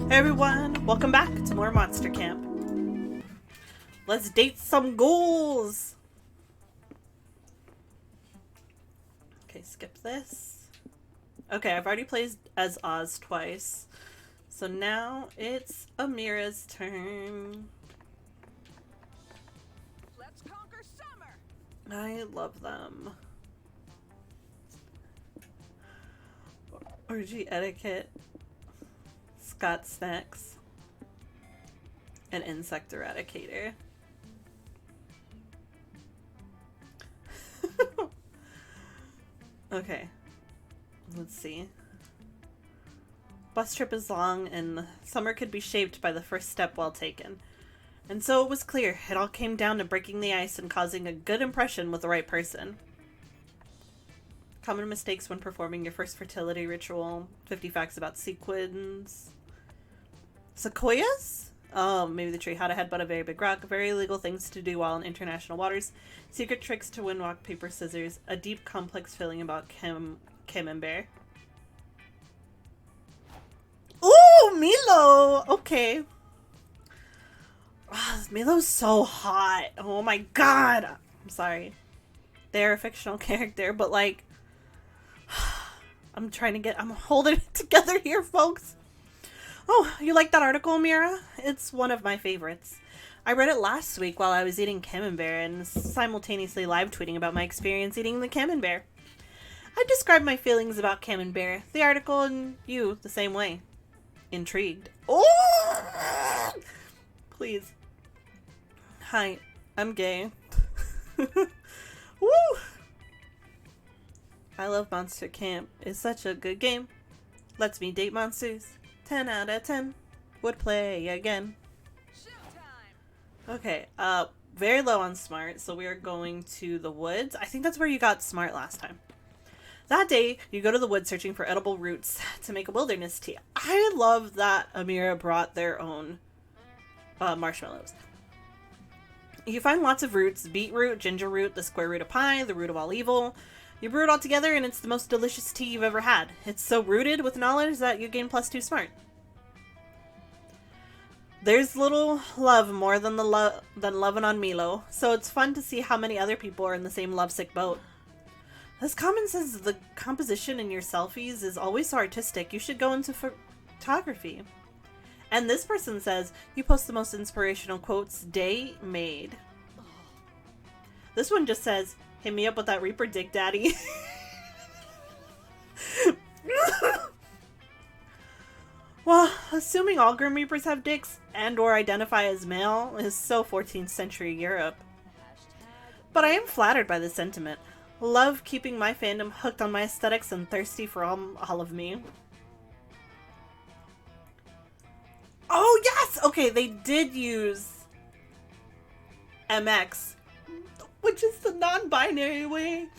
Hey everyone, welcome back to more Monster Camp. Let's date some ghouls! Okay, skip this. Okay, I've already played as Oz twice. So now it's Amira's turn. Let's conquer summer. I love them. Orgy etiquette. Scott snacks. An insect eradicator. Okay. Let's see. Bus trip is long, and summer could be shaped by the first step well taken. And so it was clear. It all came down to breaking the ice and causing a good impression with the right person. Common mistakes when performing your first fertility ritual. 50 facts about sequins. Sequoias? Oh, maybe the tree. How to headbutt a very big rock. Very illegal things to do while in international waters. Secret tricks to win rock, paper, scissors. A deep, complex feeling about camembert. Ooh, Milo! Okay. Oh, Milo's so hot. Oh my god. I'm sorry. They're a fictional character, but like... I'm holding it together here, folks. Oh, you like that article, Amira? It's one of my favorites. I read it last week while I was eating camembert and simultaneously live tweeting about my experience eating the camembert. I described my feelings about camembert, the article, and you the same way. Intrigued. Oh! Please. Hi, I'm gay. Woo! I love Monster Camp. It's such a good game. Lets me date monsters. 10 out of 10. Would play again. Showtime. Okay, very low on smart, so we are going to the woods. I think that's where you got smart last time. That day, you go to the woods searching for edible roots to make a wilderness tea. I love that Amira brought their own marshmallows. You find lots of roots: beetroot, ginger root, the square root of pie, the root of all evil. You brew it all together and it's the most delicious tea you've ever had. It's so rooted with knowledge that you gain +2 smart. There's little love more than loving on Milo, so it's fun to see how many other people are in the same lovesick boat. This comment says the composition in your selfies is always so artistic. You should go into photography. And this person says, you post the most inspirational quotes day made. This one just says, hit me up with that Reaper dick, daddy. Well, assuming all Grim Reapers have dicks and or identify as male is so 14th century Europe. But I am flattered by this sentiment. Love keeping my fandom hooked on my aesthetics and thirsty for all of me. Oh, yes! Okay, they did use MX, which is the non-binary way.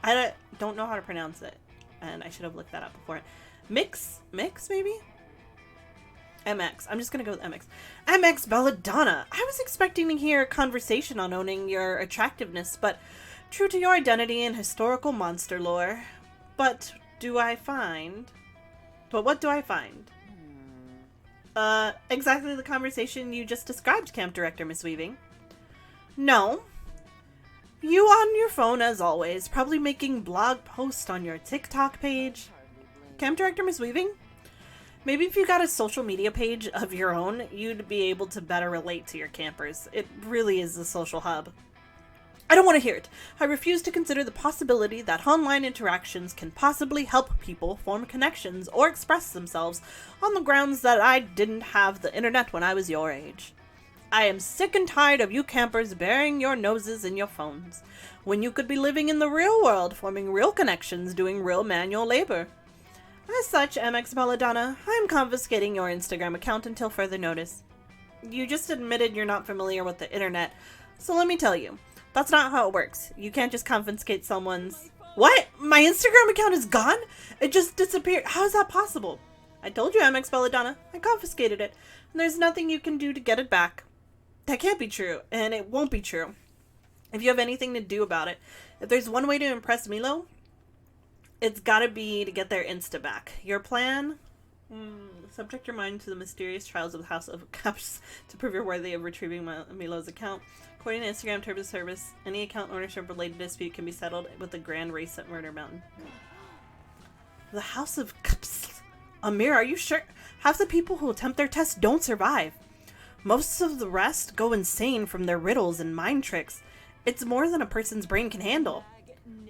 I don't know how to pronounce it, and I should have looked that up before. Mix maybe? MX. I'm just gonna go with MX. MX Belladonna. I was expecting to hear a conversation on owning your attractiveness, but true to your identity and historical monster lore. But what do I find? Exactly the conversation you just described, Camp Director Miss Weaving. No. You on your phone as always, probably making blog posts on your TikTok page. Camp Director Miss Weaving? Maybe if you got a social media page of your own, you'd be able to better relate to your campers. It really is a social hub. I don't want to hear it. I refuse to consider the possibility that online interactions can possibly help people form connections or express themselves on the grounds that I didn't have the internet when I was your age. I am sick and tired of you campers burying your noses in your phones, when you could be living in the real world, forming real connections, doing real manual labor. As such, MX Belladonna, I am confiscating your Instagram account until further notice. You just admitted you're not familiar with the internet, so let me tell you, that's not how it works. You can't just confiscate someone's... What? My Instagram account is gone? It just disappeared. How is that possible? I told you, MX Belladonna. I confiscated it, and there's nothing you can do to get it back. That can't be true, and it won't be true. If you have anything to do about it, if there's one way to impress Milo, it's gotta be to get their Insta back. Your plan? Subject your mind to the mysterious trials of the House of Cups to prove you're worthy of retrieving Milo's account. According to Instagram terms of service, any account ownership related dispute can be settled with the grand race at Murder Mountain. The House of Cups. Amira, are you sure? Half the people who attempt their test don't survive. Most of the rest go insane from their riddles and mind tricks. It's more than a person's brain can handle.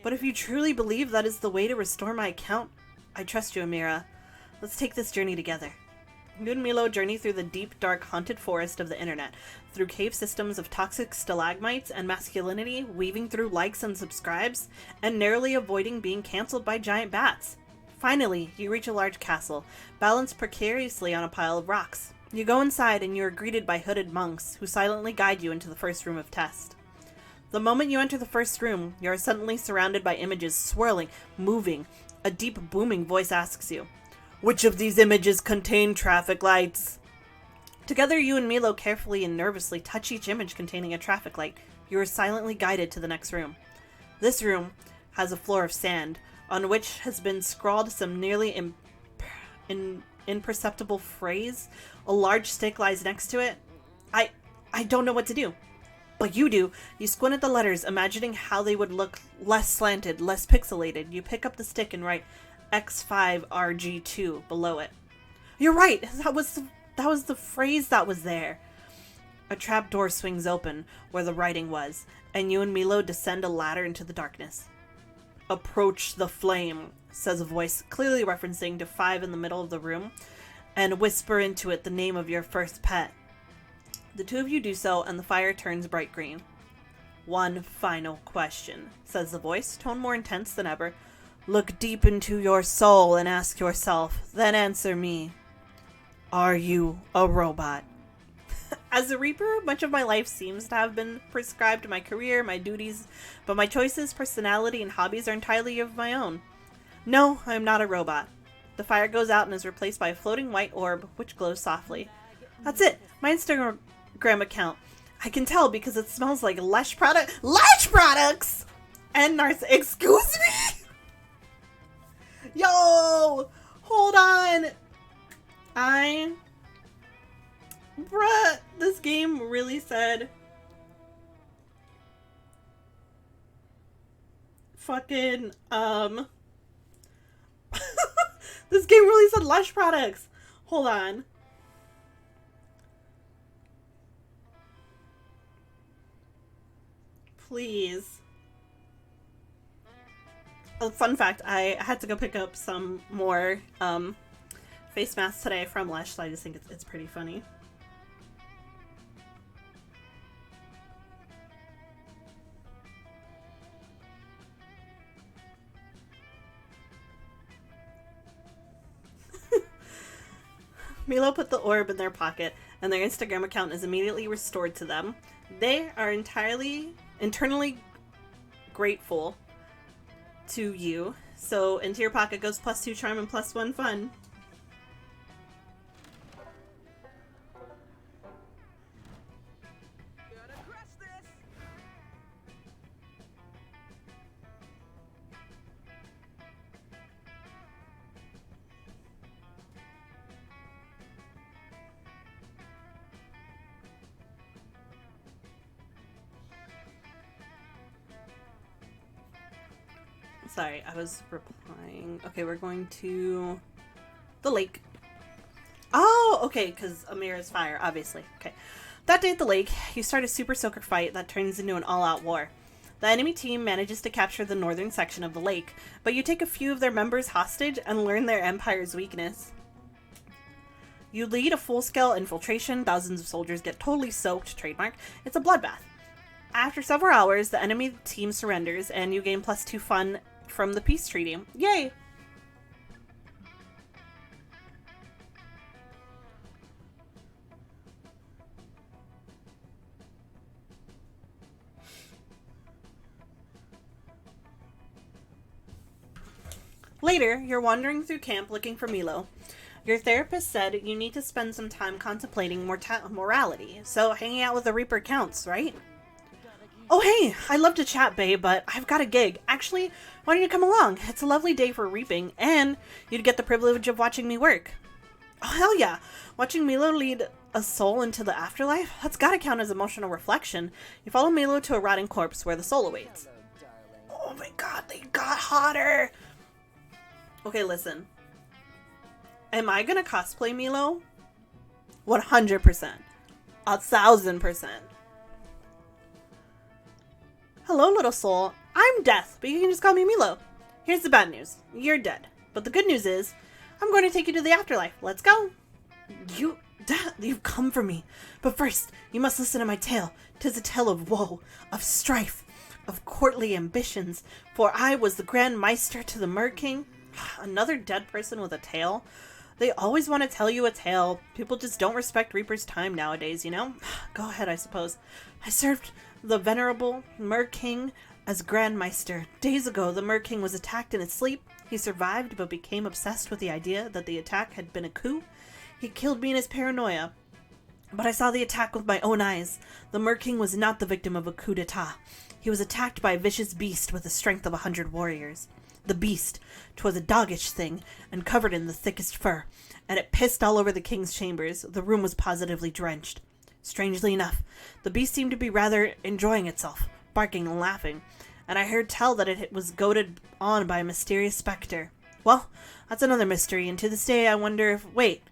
But if you truly believe that is the way to restore my account, I trust you, Amira. Let's take this journey together. You and Milo journey through the deep, dark, haunted forest of the internet, through cave systems of toxic stalagmites and masculinity, weaving through likes and subscribes, and narrowly avoiding being cancelled by giant bats. Finally, you reach a large castle, balanced precariously on a pile of rocks. You go inside and you are greeted by hooded monks, who silently guide you into the first room of test. The moment you enter the first room, you are suddenly surrounded by images swirling, moving. A deep, booming voice asks you, "Which of these images contain traffic lights?" Together, you and Milo carefully and nervously touch each image containing a traffic light. You are silently guided to the next room. This room has a floor of sand, on which has been scrawled some nearly imperceptible phrase. A large stick lies next to it. I don't know what to do. But you do. You squint at the letters, imagining how they would look less slanted, less pixelated. You pick up the stick and write X5RG2 below it. You're right! That was the phrase that was there. A trap door swings open where the writing was, and you and Milo descend a ladder into the darkness. "Approach the flame," says a voice, clearly referencing to 5 in the middle of the room, "and whisper into it the name of your first pet." The two of you do so, and the fire turns bright green. "One final question," says the voice, tone more intense than ever. "Look deep into your soul and ask yourself, then answer me. Are you a robot?" As a Reaper, much of my life seems to have been prescribed to my career, my duties, but my choices, personality, and hobbies are entirely of my own. No, I am not a robot. The fire goes out and is replaced by a floating white orb, which glows softly. That's it, my Instagram account. I can tell because it smells like Lush products! And excuse me? Yo! Hold on! Bruh, this game really said fucking, this game really said Lush products. Hold on. Please. A fun fact, I had to go pick up some more, face masks today from Lush, so I just think it's pretty funny. Milo put the orb in their pocket, and their Instagram account is immediately restored to them. They are internally grateful to you. So into your pocket goes +2 charm and +1 fun. Gotta crush this. Sorry, I was replying. Okay, we're going to the lake. Oh, okay, because Amira's fire, obviously. Okay. That day at the lake, you start a super soaker fight that turns into an all-out war. The enemy team manages to capture the northern section of the lake, but you take a few of their members hostage and learn their empire's weakness. You lead a full-scale infiltration, thousands of soldiers get totally soaked, trademark. It's a bloodbath. After several hours, the enemy team surrenders, and you gain +2 fun from the peace treaty. Yay! Later, you're wandering through camp looking for Milo. Your therapist said you need to spend some time contemplating morality, so hanging out with a Reaper counts, right? Oh hey, I'd love to chat, babe, but I've got a gig. Actually, why don't you come along? It's a lovely day for reaping, and you'd get the privilege of watching me work. Oh, hell yeah. Watching Milo lead a soul into the afterlife? That's gotta count as emotional reflection. You follow Milo to a rotting corpse where the soul awaits. Oh my god, they got hotter! Okay, listen. Am I gonna cosplay Milo? 100%. 1000%. Hello, little soul. I'm Death, but you can just call me Milo. Here's the bad news. You're dead. But the good news is, I'm going to take you to the afterlife. Let's go. You've come for me. But first, you must listen to my tale. 'Tis a tale of woe, of strife, of courtly ambitions. For I was the Grand Meister to the Mer King. Another dead person with a tale? They always want to tell you a tale. People just don't respect Reaper's time nowadays, you know? Go ahead, I suppose. I served the venerable Mer King as Grand Meister. Days ago, the Mer King was attacked in his sleep. He survived, but became obsessed with the idea that the attack had been a coup. He killed me in his paranoia. But I saw the attack with my own eyes. The Mer King was not the victim of a coup d'etat. He was attacked by a vicious beast with the strength of 100 warriors. The beast, 'twas a doggish thing, and covered in the thickest fur, and it pissed all over the king's chambers. The room was positively drenched. Strangely enough, the beast seemed to be rather enjoying itself, barking and laughing, and I heard tell that it was goaded on by a mysterious specter. Well, that's another mystery, and to this day I wonder if— Wait,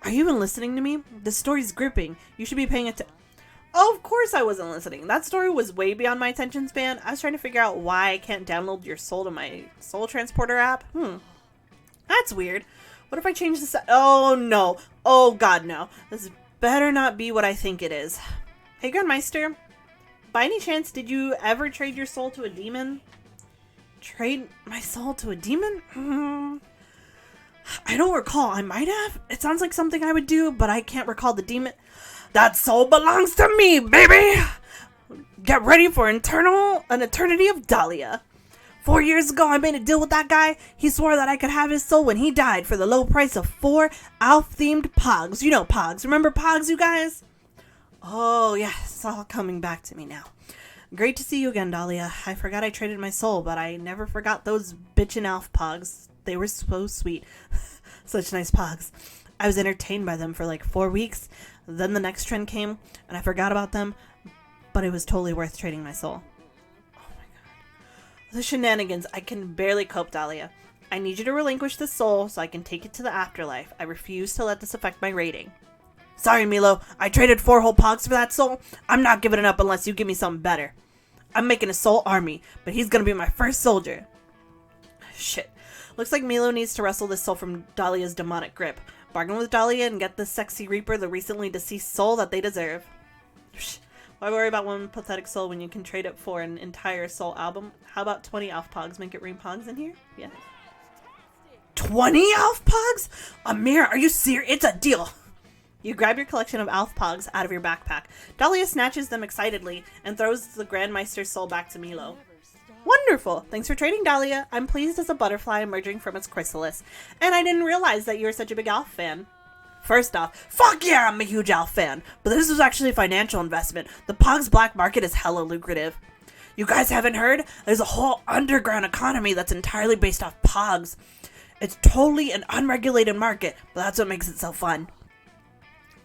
are you even listening to me? This story's gripping. You should be paying attention. Oh, of course I wasn't listening. That story was way beyond my attention span. I was trying to figure out why I can't download your soul to my soul transporter app. That's weird. What if I change this? Oh, no. Oh, God, no. This better not be what I think it is. Hey, Grandmeister. By any chance, did you ever trade your soul to a demon? Trade my soul to a demon? I don't recall. I might have. It sounds like something I would do, but I can't recall the demon. That soul belongs to me, baby! Get ready for an eternity of Dahlia. 4 years ago, I made a deal with that guy. He swore that I could have his soul when he died for the low price of 4 Alf-themed Pogs. You know Pogs. Remember Pogs, you guys? Oh, yeah, it's all coming back to me now. Great to see you again, Dahlia. I forgot I traded my soul, but I never forgot those bitchin' Alf Pogs. They were so sweet. Such nice Pogs. I was entertained by them for like 4 weeks. Then the next trend came, and I forgot about them, but it was totally worth trading my soul. Oh my god. The shenanigans. I can barely cope, Dahlia. I need you to relinquish this soul so I can take it to the afterlife. I refuse to let this affect my rating. Sorry, Milo. I traded 4 whole Pogs for that soul. I'm not giving it up unless you give me something better. I'm making a soul army, but he's gonna be my first soldier. Shit. Looks like Milo needs to wrestle this soul from Dahlia's demonic grip. Bargain with Dahlia and get the sexy Reaper the recently deceased soul that they deserve. Why worry about one pathetic soul when you can trade it for an entire soul album? How about 20 Alf Pogs? Make it ring Pogs in here? Yeah. 20 Alf Pogs? Amira, are you serious? It's a deal. You grab your collection of Alf Pogs out of your backpack. Dahlia snatches them excitedly and throws the Grandmeister's soul back to Milo. Wonderful! Thanks for trading, Dahlia. I'm pleased as a butterfly emerging from its chrysalis. And I didn't realize that you were such a big Alf fan. First off, fuck yeah, I'm a huge Alf fan. But this is actually a financial investment. The Pogs black market is hella lucrative. You guys haven't heard? There's a whole underground economy that's entirely based off Pogs. It's totally an unregulated market, but that's what makes it so fun.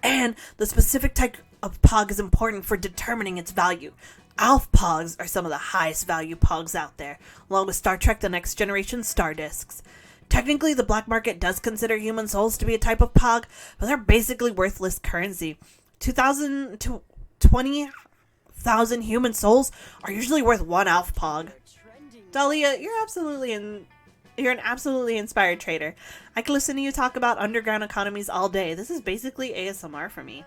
And the specific type of Pog is important for determining its value. Alf Pogs are some of the highest value Pogs out there, along with Star Trek The Next Generation Star Discs. Technically, the black market does consider human souls to be a type of Pog, but they're basically worthless currency. 2,000 to 20,000 human souls are usually worth 1 Alf Pog. Dahlia, you're an absolutely inspired trader. I could listen to you talk about underground economies all day. This is basically ASMR for me.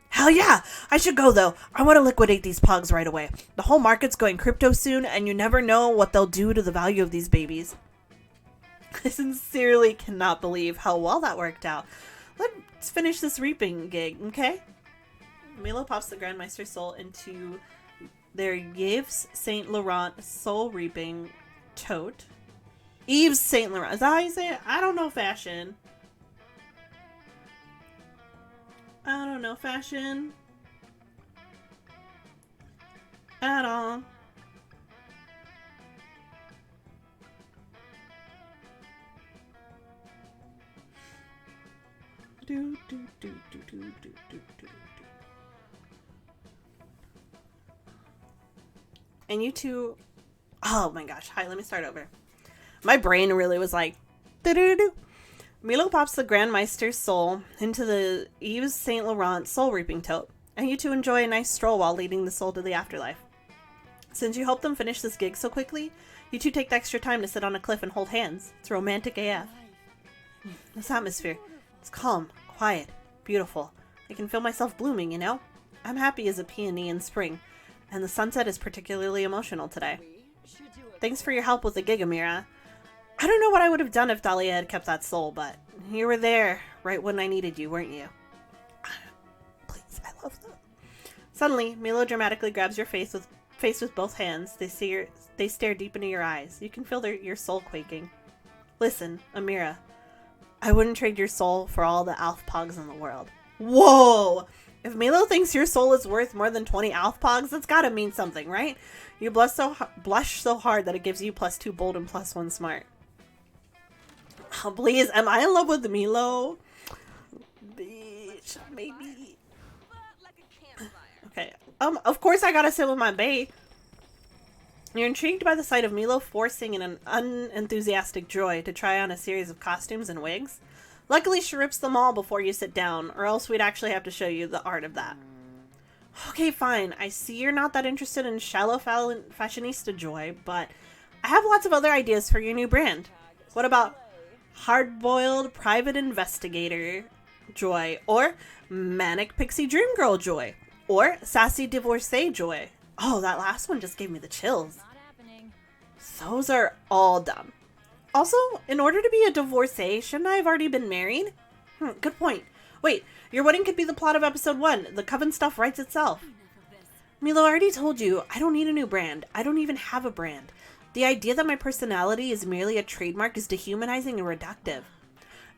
Hell yeah! I should go though. I want to liquidate these Pogs right away. The whole market's going crypto soon, and you never know what they'll do to the value of these babies. I sincerely cannot believe how well that worked out. Let's finish this reaping gig, okay? Milo pops the Grandmeister soul into their Yves Saint Laurent soul reaping tote. Yves Saint Laurent. Is that how you say it? I don't know fashion. I don't know fashion at all. Do, do, do, do, do, do, do, do, do. And you two... Oh my gosh. Hi, let me start over. My brain really was like... Do-do-do-do. Milo pops the Grandmeister's soul into the Yves Saint Laurent soul reaping tote, and you two enjoy a nice stroll while leading the soul to the afterlife. Since you helped them finish this gig so quickly, you two take the extra time to sit on a cliff and hold hands. It's romantic AF. This atmosphere, it's calm, quiet, beautiful. I can feel myself blooming, you know? I'm happy as a peony in spring, and the sunset is particularly emotional today. Thanks for your help with the gig, Amira. I don't know what I would have done if Dahlia had kept that soul, but you were there right when I needed you, weren't you? Please, I love them. Suddenly, Milo dramatically grabs your face with both hands. They stare deep into your eyes. You can feel your soul quaking. Listen, Amira, I wouldn't trade your soul for all the Alfpogs in the world. Whoa! If Milo thinks your soul is worth more than 20 Alfpogs, that's gotta mean something, right? You blush so hard that it gives you +2 bold and +1 smart. Oh, please, am I in love with Milo? Bitch, maybe. Okay, of course I gotta sit with my bae. You're intrigued by the sight of Milo forcing in an unenthusiastic Joy to try on a series of costumes and wigs. Luckily, she rips them all before you sit down, or else we'd actually have to show you the art of that. Okay, fine. I see you're not that interested in shallow fashionista Joy, but I have lots of other ideas for your new brand. What about hard-boiled private investigator Joy, or manic pixie dream girl Joy, or sassy divorcee Joy? Oh, that last one just gave me the chills. Those are all dumb. Also, in order to be a divorcee, shouldn't I have already been married? Good point. Wait, your wedding could be the plot of episode 1. The coven stuff writes itself. Milo, I already told you, I don't need a new brand. I don't even have a brand. The idea that my personality is merely a trademark is dehumanizing and reductive.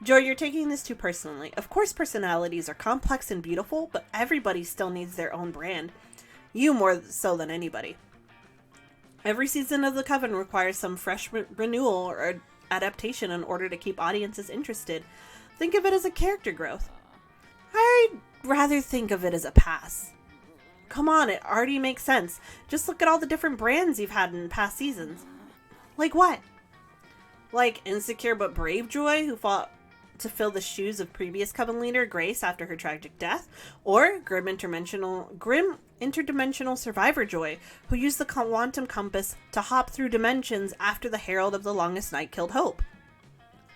Joy, you're taking this too personally. Of course personalities are complex and beautiful, but everybody still needs their own brand. You more so than anybody. Every season of the Coven requires some fresh renewal or adaptation in order to keep audiences interested. Think of it as a character growth. I'd rather think of it as a pass. Come on, it already makes sense. Just look at all the different brands you've had in past seasons. Like what? Like insecure but brave Joy, who fought to fill the shoes of previous Coven leader Grace after her tragic death, or grim interdimensional survivor Joy, who used the quantum compass to hop through dimensions after the Herald of the Longest Night killed Hope.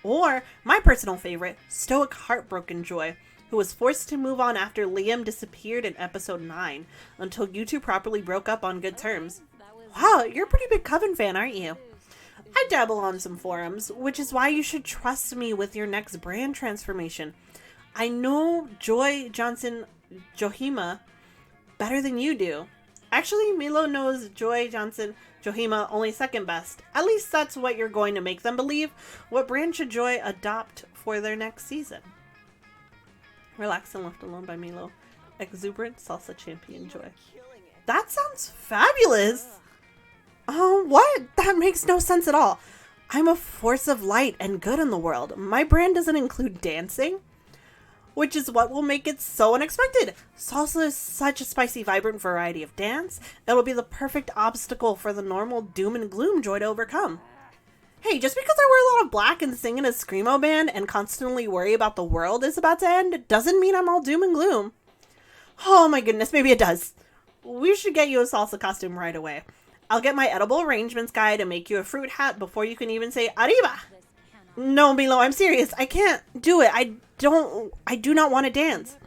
Or, my personal favorite, stoic heartbroken Joy, who was forced to move on after Liam disappeared in episode 9, until you two properly broke up on good terms. Wow, you're a pretty big Coven fan, aren't you? I dabble on some forums, which is why you should trust me with your next brand transformation. I know Joy Johnson Johima better than you do. Actually, Milo knows Joy Johnson Johima only second best. At least that's what you're going to make them believe. What brand should Joy adopt for their next season? Relaxed and left alone by Milo. Exuberant salsa champion Joy. That sounds fabulous! What? That makes no sense at all. I'm a force of light and good in the world. My brand doesn't include dancing, which is what will make it so unexpected. Salsa is such a spicy, vibrant variety of dance. It'll be the perfect obstacle for the normal doom and gloom Joy to overcome. Hey, just because I wear a lot of black and sing in a screamo band and constantly worry about the world is about to end doesn't mean I'm all doom and gloom. Oh my goodness, maybe it does. We should get you a salsa costume right away. I'll get my edible arrangements guide and make you a fruit hat before you can even say arriba. No, Milo, I'm serious. I can't do it. I do not want to dance.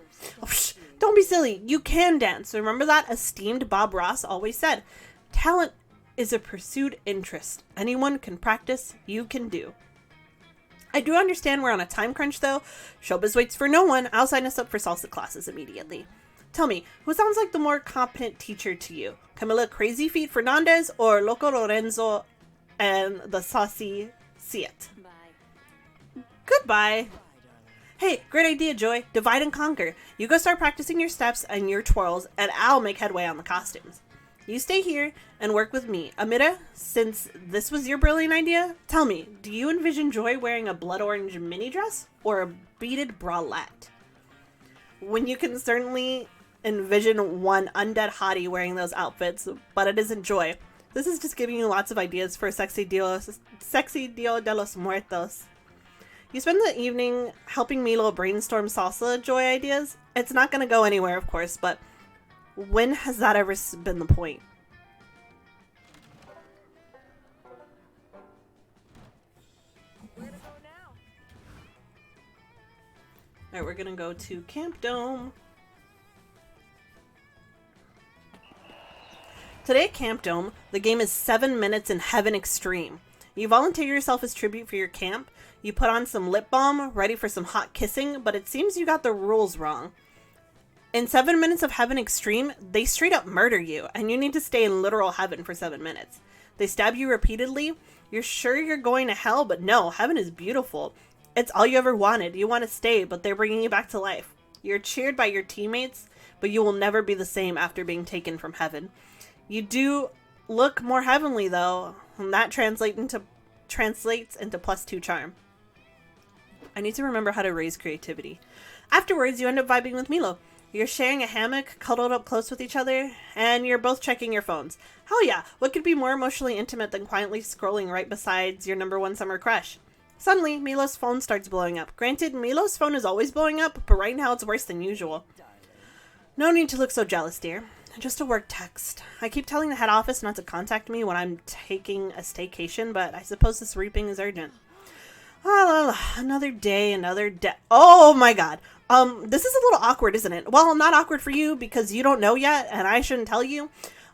Oh, don't be silly. You can dance. Remember that esteemed Bob Ross always said, talent is a pursued interest. Anyone can practice, you can do. I do understand we're on a time crunch though. Showbiz waits for no one. I'll sign us up for salsa classes immediately. Tell me, who sounds like the more competent teacher to you? Camila Crazy Feet Fernandez or Loco Lorenzo and the Saucy Siet? Goodbye. Hey, great idea, Joy. Divide and conquer. You go start practicing your steps and your twirls, and I'll make headway on the costumes. You stay here and work with me. Amira, since this was your brilliant idea, tell me, do you envision Joy wearing a blood orange mini dress or a beaded bralette. When you can certainly envision one undead hottie wearing those outfits, but it isn't Joy. This is just giving you lots of ideas for Sexy Dio de los Muertos. You spend the evening helping Milo brainstorm salsa Joy ideas. It's not going to go anywhere, of course, but when has that ever been the point? Where to go now? Alright, we're going to go to Camp Dome. Today at Camp Dome, the game is 7 minutes in Heaven Extreme. You volunteer yourself as tribute for your camp. You put on some lip balm, ready for some hot kissing, but it seems you got the rules wrong. In 7 minutes of Heaven Extreme, they straight up murder you, and you need to stay in literal heaven for 7 minutes. They stab you repeatedly. You're sure you're going to hell, but no, heaven is beautiful. It's all you ever wanted. You want to stay, but they're bringing you back to life. You're cheered by your teammates, but you will never be the same after being taken from heaven. You do look more heavenly, though, and that translates into +2 charm. I need to remember how to raise creativity. Afterwards, you end up vibing with Milo. You're sharing a hammock, cuddled up close with each other, and you're both checking your phones. Hell yeah, what could be more emotionally intimate than quietly scrolling right beside your #1 summer crush? Suddenly, Milo's phone starts blowing up. Granted, Milo's phone is always blowing up, but right now it's worse than usual. No need to look so jealous, dear. Just a work text. I keep telling the head office not to contact me when I'm taking a staycation, but I suppose this reaping is urgent. Another day, another day. Oh my god. This is a little awkward, isn't it? Well, not awkward for you because you don't know yet, and I shouldn't tell you,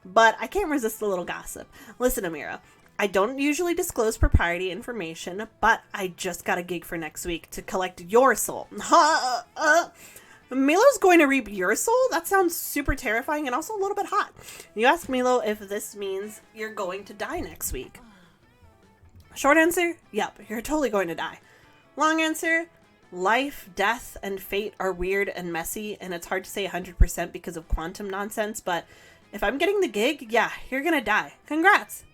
but I can't resist a little gossip. Listen, Amira, I don't usually disclose proprietary information, but I just got a gig for next week to collect your soul. Milo's going to reap your soul? That sounds super terrifying and also a little bit hot. You ask Milo if this means you're going to die next week. Short answer, yep, you're totally going to die. Long answer, life, death, and fate are weird and messy, and it's hard to say 100% because of quantum nonsense, but if I'm getting the gig, yeah, you're gonna die. Congrats!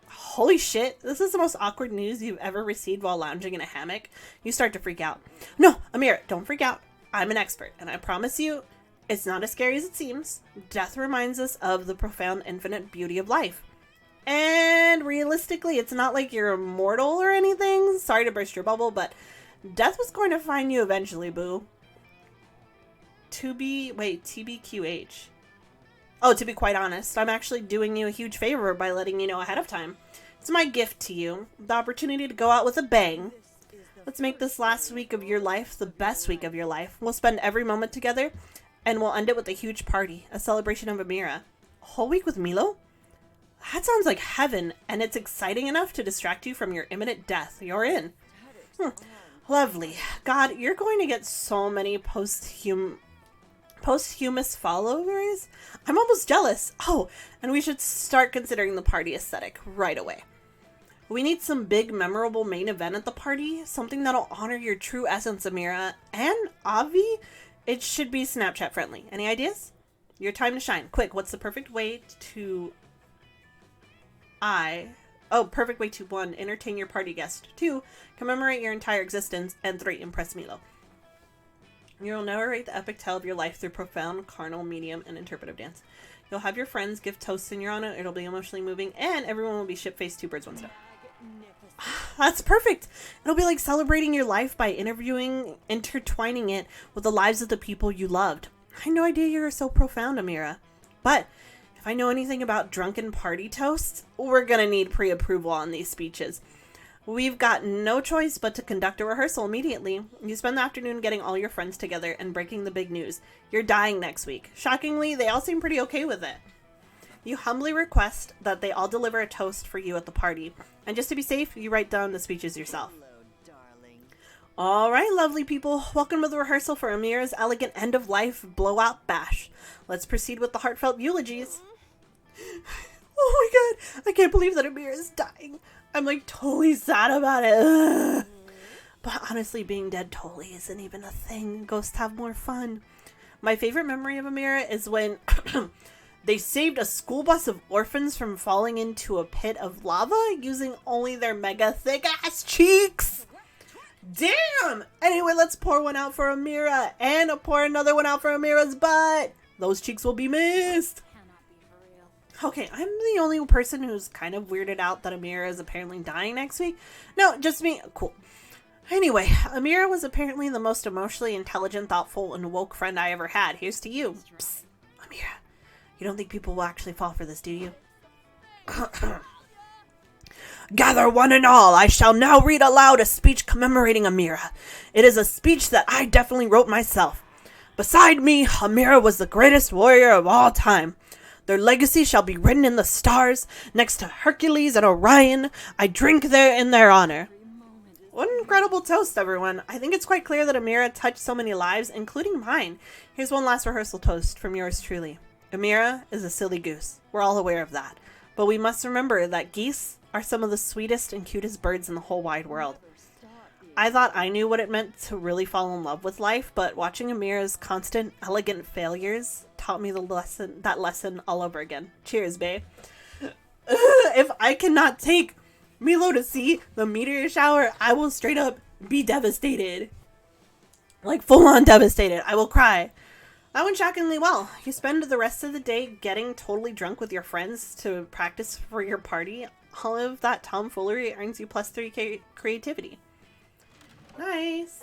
Holy shit, this is the most awkward news you've ever received while lounging in a hammock. You start to freak out. No, Amira, don't freak out. I'm an expert, and I promise you, it's not as scary as it seems. Death reminds us of the profound infinite beauty of life. And realistically, it's not like you're immortal or anything. Sorry to burst your bubble, but death was going to find you eventually, boo. TBQH. Oh, to be quite honest, I'm actually doing you a huge favor by letting you know ahead of time. It's my gift to you, the opportunity to go out with a bang. Let's make this last week of your life the best week of your life. We'll spend every moment together, and we'll end it with a huge party, a celebration of Amira. A whole week with Milo? That sounds like heaven, and it's exciting enough to distract you from your imminent death. You're in. Lovely. God, you're going to get so many posthumous followers. I'm almost jealous. Oh, and we should start considering the party aesthetic right away. We need some big, memorable main event at the party. Something that'll honor your true essence, Amira. And Avi, it should be Snapchat friendly. Any ideas? Your time to shine. Quick, what's the perfect way to... perfect way to 1, entertain your party guest. 2, commemorate your entire existence. And 3, impress Milo. You'll narrate the epic tale of your life through profound, carnal, medium, and interpretive dance. You'll have your friends give toasts in your honor. It'll be emotionally moving. And everyone will be shit-faced 2 birds, 1 stone. That's perfect. It'll be like celebrating your life by intertwining it with the lives of the people you loved. I had no idea you were so profound, Amira. But if I know anything about drunken party toasts, we're gonna need pre-approval on these speeches. We've got no choice but to conduct a rehearsal immediately. You spend the afternoon getting all your friends together and breaking the big news. You're dying next week. Shockingly, they all seem pretty okay with it. You humbly request that they all deliver a toast for you at the party. And just to be safe, you write down the speeches yourself. Alright, lovely people. Welcome to the rehearsal for Amira's elegant end-of-life blowout bash. Let's proceed with the heartfelt eulogies. Oh my god, I can't believe that Amira is dying. I'm like totally sad about it. Ugh. But honestly, being dead totally isn't even a thing. Ghosts have more fun. My favorite memory of Amira is when... they saved a school bus of orphans from falling into a pit of lava using only their mega thick ass cheeks. Damn! Anyway, let's pour one out for Amira and pour another one out for Amira's butt. Those cheeks will be missed. Cannot be for real. Okay, I'm the only person who's kind of weirded out that Amira is apparently dying next week. No, just me. Cool. Anyway, Amira was apparently the most emotionally intelligent, thoughtful, and woke friend I ever had. Here's to you. Psst, Amira, you don't think people will actually fall for this, do you? Gather one and all, I shall now read aloud a speech commemorating Amira. It is a speech that I definitely wrote myself. Beside me, Amira was the greatest warrior of all time. Their legacy shall be written in the stars, next to Hercules and Orion. I drink there in their honor. What an incredible toast, everyone. I think it's quite clear that Amira touched so many lives, including mine. Here's one last rehearsal toast from yours truly. Amira is a silly goose. We're all aware of that. But we must remember that geese are some of the sweetest and cutest birds in the whole wide world. I thought I knew what it meant to really fall in love with life, but watching Amira's constant, elegant failures taught me that lesson all over again. Cheers, babe. If I cannot take Milo to see the meteor shower, I will straight up be devastated. Like, full-on devastated. I will cry. That went shockingly well. You spend the rest of the day getting totally drunk with your friends to practice for your party. All of that tomfoolery earns you plus 3 creativity. Nice.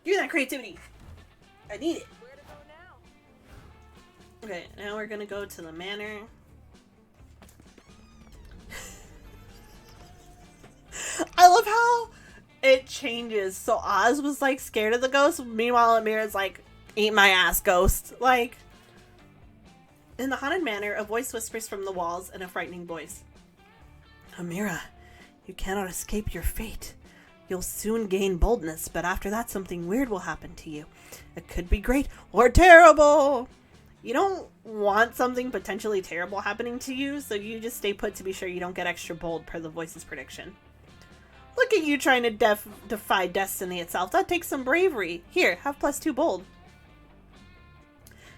Give me that creativity. I need it. Where to go now? Okay, now we're gonna go to the manor. I love how it changes. So Oz was like scared of the ghost. Meanwhile, Amira's like, eat my ass, ghost. Like, in the haunted manor, a voice whispers from the walls in a frightening voice. Amira, you cannot escape your fate. You'll soon gain boldness, but after that something weird will happen to you. It could be great or terrible. You don't want something potentially terrible happening to you, so you just stay put to be sure you don't get extra bold per the voice's prediction. Look at you trying to defy destiny itself. That takes some bravery. Here, have plus 2 bold.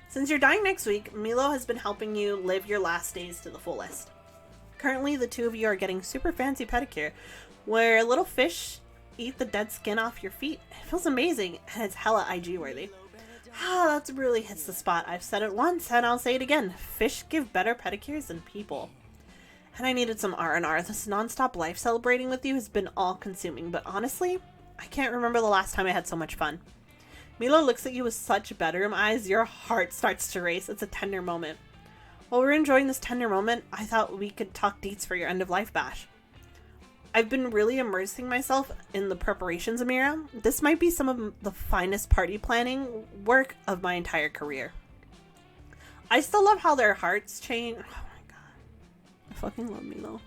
Since you're dying next week, Milo has been helping you live your last days to the fullest. Currently, the two of you are getting super fancy pedicure, where little fish eat the dead skin off your feet. It feels amazing, and it's hella IG worthy. Ah, that really hits the spot. I've said it once, and I'll say it again. Fish give better pedicures than people. And I needed some R&R. This non-stop life celebrating with you has been all-consuming, but honestly, I can't remember the last time I had so much fun. Milo looks at you with such bedroom eyes, your heart starts to race. It's a tender moment. While we're enjoying this tender moment, I thought we could talk deets for your end-of-life bash. I've been really immersing myself in the preparations, Amira. This might be some of the finest party planning work of my entire career. I still love how their hearts change. Oh my god. I fucking love Milo.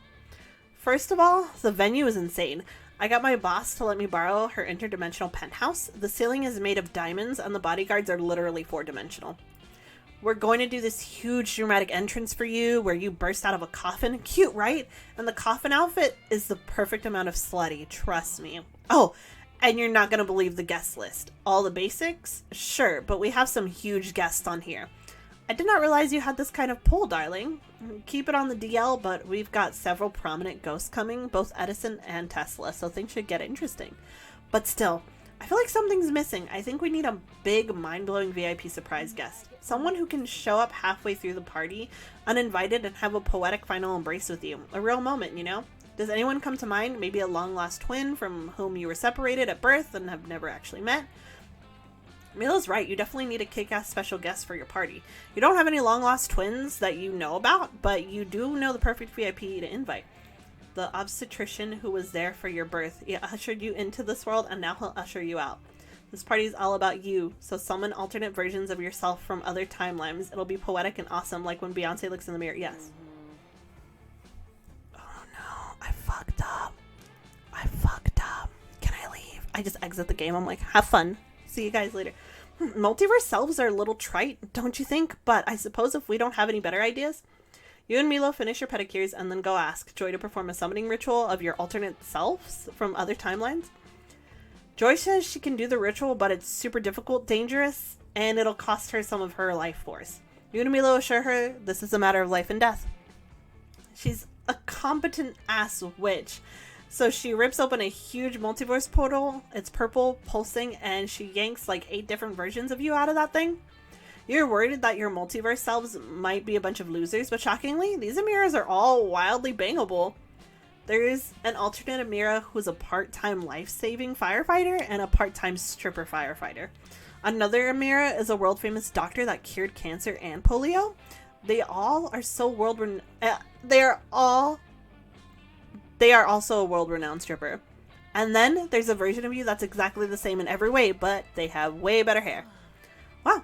First of all, the venue is insane. I got my boss to let me borrow her interdimensional penthouse. The ceiling is made of diamonds and the bodyguards are literally 4-dimensional. We're going to do this huge dramatic entrance for you where you burst out of a coffin. Cute, right? And the coffin outfit is the perfect amount of slutty, trust me. Oh, and you're not going to believe the guest list. All the basics? Sure, but we have some huge guests on here. I did not realize you had this kind of pull, darling. Keep it on the DL, but we've got several prominent ghosts coming, both Edison and Tesla, so things should get interesting. But still, I feel like something's missing. I think we need a big, mind-blowing VIP surprise guest. Someone who can show up halfway through the party, uninvited, and have a poetic final embrace with you. A real moment, you know? Does anyone come to mind? Maybe a long-lost twin from whom you were separated at birth and have never actually met? Milo's right. You definitely need a kick-ass special guest for your party. You don't have any long-lost twins that you know about, but you do know the perfect VIP to invite. The obstetrician who was there for your birth. He ushered you into this world, and now he'll usher you out. This party is all about you, so summon alternate versions of yourself from other timelines. It'll be poetic and awesome, like when Beyonce looks in the mirror. Yes. Oh no, I fucked up. Can I leave? I just exit the game. I'm like, have fun. See you guys later. Multiverse selves are a little trite, don't you think? But I suppose if we don't have any better ideas... You and Milo finish your pedicures and then go ask Joy to perform a summoning ritual of your alternate selves from other timelines. Joy says she can do the ritual, but it's super difficult, dangerous, and it'll cost her some of her life force. You and Milo assure her this is a matter of life and death. She's a competent ass witch, So she rips open a huge multiverse portal. It's purple, pulsing, and she yanks like 8 different versions of you out of that thing. You're worried that your multiverse selves might be a bunch of losers, but shockingly, these Amiras are all wildly bangable. There's an alternate Amira who's a part-time life-saving firefighter and a part-time stripper firefighter. Another Amira is a world-famous doctor that cured cancer and polio. They all are so world-renowned. They are also a world-renowned stripper. And then there's a version of you that's exactly the same in every way, but they have way better hair. Wow.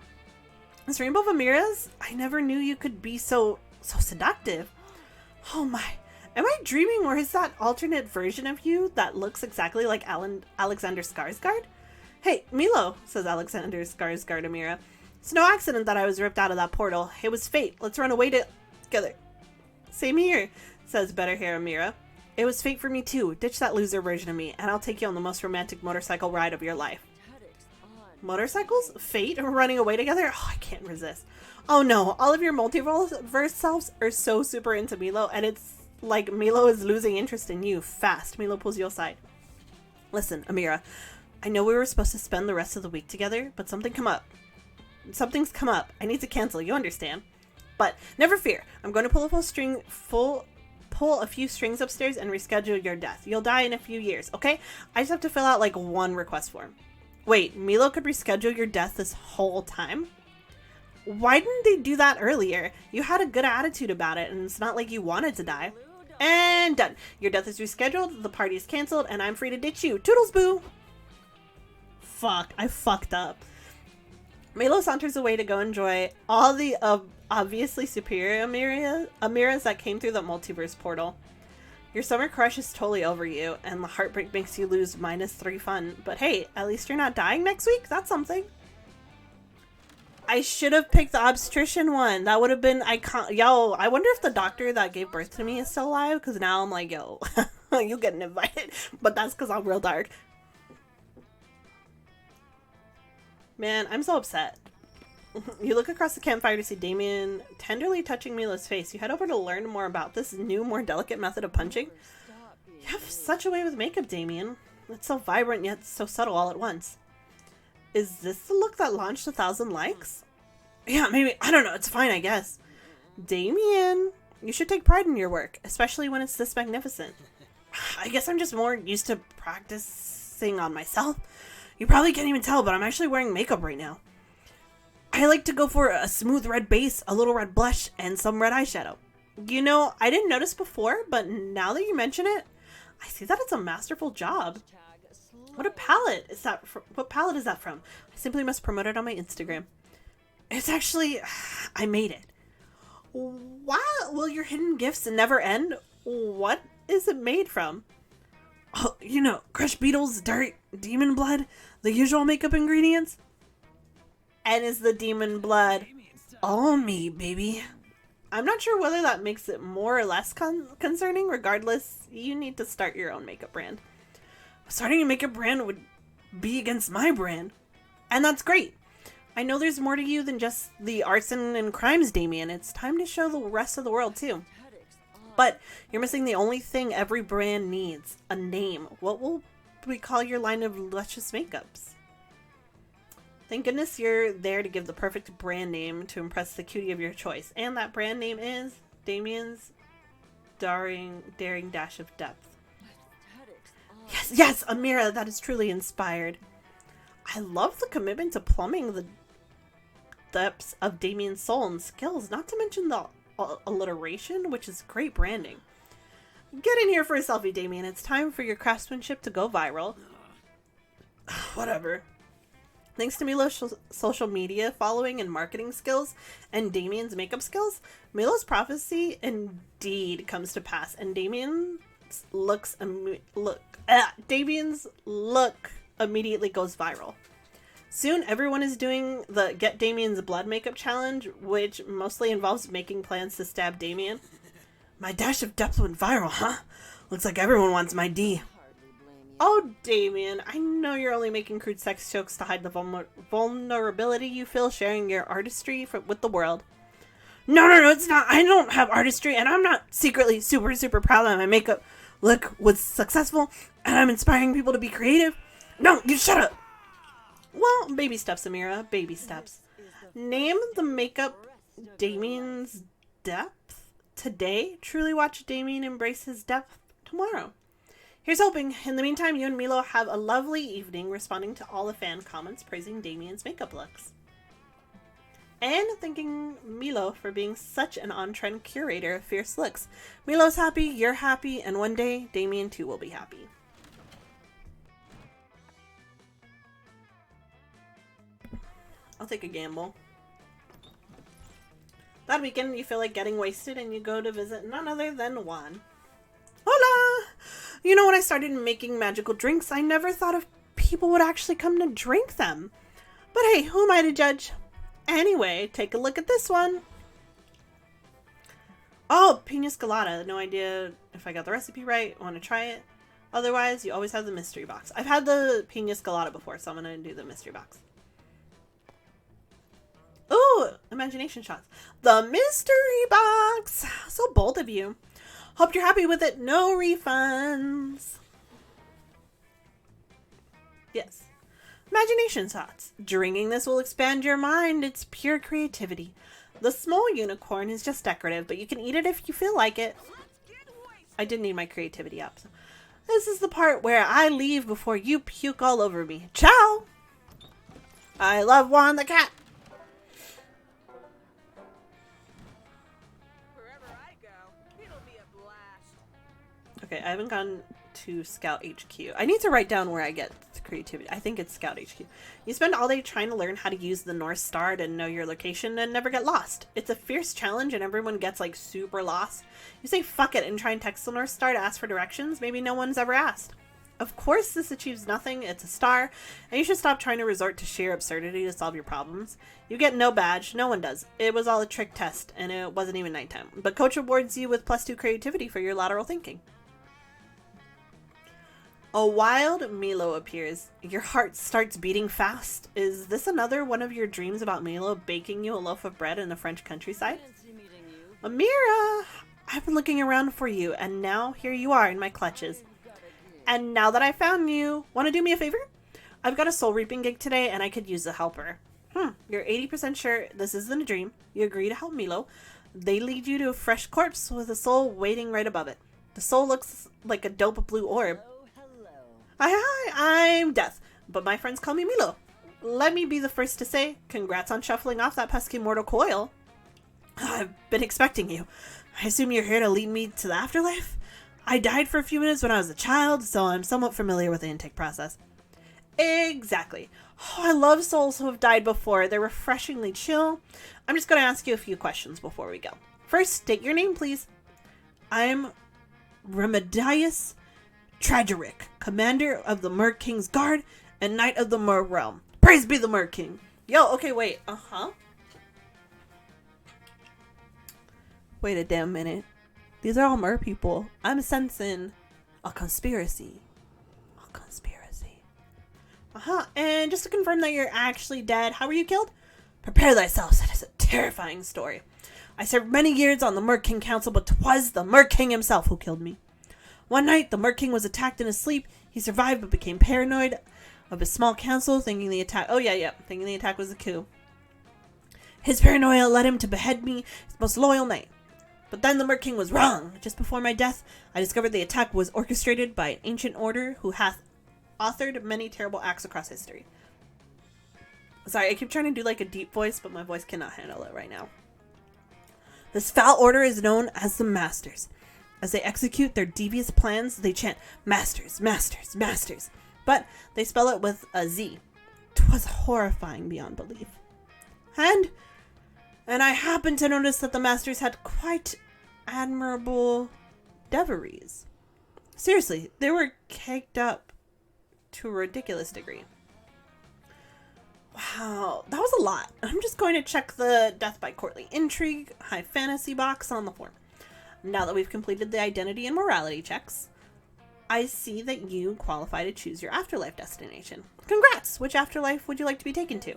This rainbow of Amiras, I never knew you could be so seductive. Oh my. Am I dreaming, or is that alternate version of you that looks exactly like Alexander Skarsgård? Hey, Milo, says Alexander Skarsgård Amira. It's no accident that I was ripped out of that portal. It was fate. Let's run away together. Same here, says better hair Amira. It was fate for me too. Ditch that loser version of me, and I'll take you on the most romantic motorcycle ride of your life. Motorcycles? Fate? Running away together? Oh, I can't resist. Oh no, all of your multiverse selves are so super into Milo, and it's like Milo is losing interest in you fast. Milo pulls you aside. Listen, Amira, I know we were supposed to spend the rest of the week together, but something's come up. I need to cancel, you understand. But never fear. I'm going to pull a few strings upstairs and reschedule your death. You'll die in a few years, okay? I just have to fill out like one request form. Wait, Milo could reschedule your death this whole time? Why didn't they do that earlier? You had a good attitude about it, and it's not like you wanted to die. And done. Your death is rescheduled, the party is cancelled, and I'm free to ditch you. Toodles, boo! Fuck, I fucked up. Milo saunters away to go enjoy all the obviously superior Amiras that came through the multiverse portal. Your summer crush is totally over you, and the heartbreak makes you lose -3 fun. But hey, at least you're not dying next week? That's something. I should have picked the obstetrician one. That would have been yo, I wonder if the doctor that gave birth to me is still alive, because now I'm like, yo, you getting invited. But that's because I'm real dark. Man, I'm so upset. You look across the campfire to see Damien tenderly touching Milo's face. You head over to learn more about this new, more delicate method of punching. You have such a way with makeup, Damien. It's so vibrant yet so subtle all at once. Is this the look that launched 1,000 likes? Yeah, maybe. I don't know. It's fine, I guess. Damien, you should take pride in your work, especially when it's this magnificent. I guess I'm just more used to practicing on myself. You probably can't even tell, but I'm actually wearing makeup right now. I like to go for a smooth red base, a little red blush, and some red eyeshadow. You know, I didn't notice before, but now that you mention it, I see that it's a masterful job. What palette is that from? I simply must promote it on my Instagram. It's actually, I made it. Wow, will your hidden gifts never end? What is it made from? Oh, you know, crushed beetles, dirt, demon blood, the usual makeup ingredients. And is the demon blood all me, baby? I'm not sure whether that makes it more or less concerning. Regardless, you need to start your own makeup brand. Starting a makeup brand would be against my brand. And that's great. I know there's more to you than just the arson and crimes, Damien. It's time to show the rest of the world, too. But you're missing the only thing every brand needs. A name. What will we call your line of luscious makeups? Thank goodness you're there to give the perfect brand name to impress the cutie of your choice. And that brand name is Damien's Daring Dash of Depth. Yes, Amira, that is truly inspired. I love the commitment to plumbing the depths of Damien's soul and skills, not to mention the alliteration, which is great branding. Get in here for a selfie, Damien. It's time for your craftsmanship to go viral. Whatever. Thanks to Milo's social media following and marketing skills and Damien's makeup skills, Milo's prophecy indeed comes to pass, and Damien's look immediately goes viral. Soon, everyone is doing the Get Damien's Blood makeup challenge, which mostly involves making plans to stab Damien. My dash of depth went viral, huh? Looks like everyone wants my D. Oh, Damien, I know you're only making crude sex jokes to hide the vulnerability you feel sharing your artistry with the world. No, it's not. I don't have artistry, and I'm not secretly super proud of my makeup. Look what's successful, and I'm inspiring people to be creative. No, you shut up. Well, baby steps, Amira. Baby steps. Name the makeup Damien's depth today. Truly watch Damien embrace his depth tomorrow. Here's hoping. In the meantime, you and Milo have a lovely evening responding to all the fan comments praising Damien's makeup looks. And thanking Milo for being such an on-trend curator of fierce looks. Milo's happy, you're happy, and one day, Damien too will be happy. I'll take a gamble. That weekend, you feel like getting wasted and you go to visit none other than Juan. Hola! You know, when I started making magical drinks, I never thought of people would actually come to drink them. But hey, who am I to judge? Anyway, take a look at this one. Oh, pina colada. No idea if I got the recipe right. Want to try it? Otherwise, you always have the mystery box. I've had the pina colada before, so I'm going to do the mystery box. Ooh, imagination shots. The mystery box. So bold of you. Hope you're happy with it. No refunds. Yes. Imagination shots. Drinking this will expand your mind. It's pure creativity. The small unicorn is just decorative, but you can eat it if you feel like it. I did need my creativity up. So. This is the part where I leave before you puke all over me. Ciao! I love Juan the cat. Okay, I haven't gone to Scout HQ. I need to write down where I get creativity. I think it's Scout HQ. You spend all day trying to learn how to use the North Star to know your location and never get lost. It's a fierce challenge and everyone gets like super lost. You say fuck it and try and text the North Star to ask for directions. Maybe no one's ever asked. Of course this achieves nothing. It's a star. And you should stop trying to resort to sheer absurdity to solve your problems. You get no badge. No one does. It was all a trick test and it wasn't even nighttime. But coach awards you with +2 creativity for your lateral thinking. A wild Milo appears. Your heart starts beating fast. Is this another one of your dreams about Milo baking you a loaf of bread in the French countryside? Amira! I've been looking around for you, and now here you are in my clutches. And now that I found you, want to do me a favor? I've got a soul reaping gig today, and I could use a helper. You're 80% sure this isn't a dream. You agree to help Milo. They lead you to a fresh corpse with a soul waiting right above it. The soul looks like a dope blue orb. Hi, I'm Death, but my friends call me Milo. Let me be the first to say, congrats on shuffling off that pesky mortal coil. I've been expecting you. I assume you're here to lead me to the afterlife? I died for a few minutes when I was a child, so I'm somewhat familiar with the intake process. Exactly. Oh, I love souls who have died before. They're refreshingly chill. I'm just going to ask you a few questions before we go. First, state your name, please. I'm Remedius Tragerick, commander of the Mer King's Guard and knight of the Mer Realm. Praise be the Mer King. Yo, okay, wait. Wait a damn minute. These are all Mer people. I'm sensing a conspiracy. A conspiracy. And just to confirm that you're actually dead, how were you killed? Prepare thyself. That is a terrifying story. I served many years on the Mer King Council, but 'twas the Mer King himself who killed me. One night, the Mer King was attacked in his sleep. He survived, but became paranoid of his small council, thinking the attack... thinking the attack was a coup. His paranoia led him to behead me, his most loyal knight. But then the Mer King was wrong. Just before my death, I discovered the attack was orchestrated by an ancient order who hath authored many terrible acts across history. Sorry, I keep trying to do like a deep voice, but my voice cannot handle it right now. This foul order is known as the Masters. As they execute their devious plans, they chant, Masters, Masters, Masters. But they spell it with a Z. 'Twas horrifying beyond belief. And I happened to notice that the Masters had quite admirable devorees. Seriously, they were caked up to a ridiculous degree. Wow, that was a lot. I'm just going to check the Death by Courtly Intrigue High Fantasy box on the form. Now that we've completed the identity and morality checks, I see that you qualify to choose your afterlife destination. Congrats! Which afterlife would you like to be taken to?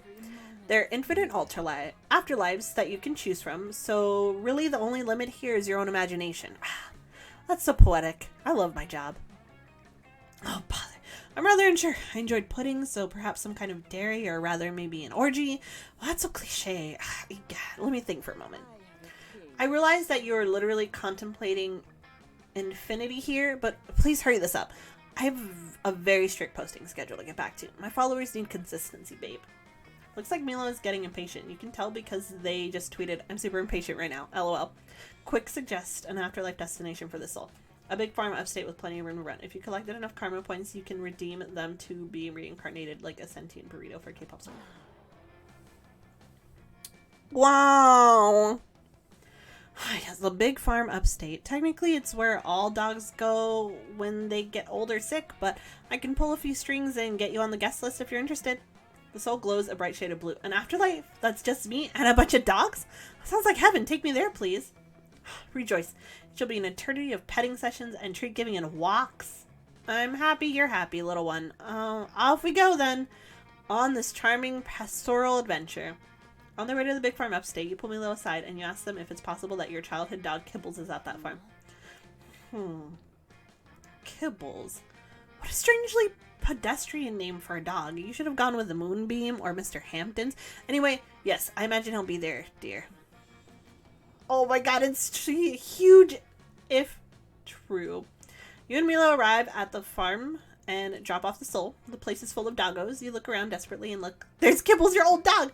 There are infinite afterlives that you can choose from, so really the only limit here is your own imagination. That's so poetic. I love my job. Oh, bother. I'm rather unsure. I enjoyed pudding, so perhaps some kind of dairy, or rather maybe an orgy. Well, that's so cliche. Let me think for a moment. I realize that you're literally contemplating infinity here, but please hurry this up. I have a very strict posting schedule to get back to. My followers need consistency, babe. Looks like Milo is getting impatient. You can tell because they just tweeted, I'm super impatient right now. LOL. Quick suggest an afterlife destination for this soul. A big farm upstate with plenty of room to run. If you collected enough karma points, you can redeem them to be reincarnated like a sentient burrito for a K-pop song. Wow! Yes, the big farm upstate. Technically, it's where all dogs go when they get old or sick, but I can pull a few strings and get you on the guest list if you're interested. The soul glows a bright shade of blue. An afterlife that's just me and a bunch of dogs? Sounds like heaven. Take me there, please. Rejoice. It shall be an eternity of petting sessions and treat giving and walks. I'm happy you're happy, little one. Off we go then. On this charming pastoral adventure. On the way to the big farm upstate, you pull Milo aside and you ask them if it's possible that your childhood dog Kibbles is at that farm. Kibbles. What a strangely pedestrian name for a dog. You should have gone with the Moonbeam or Mr. Hampton's. Anyway, yes, I imagine he'll be there, dear. Oh my god, it's huge if true. You and Milo arrive at the farm and drop off the soul. The place is full of doggos. You look around desperately and look. There's Kibbles, your old dog!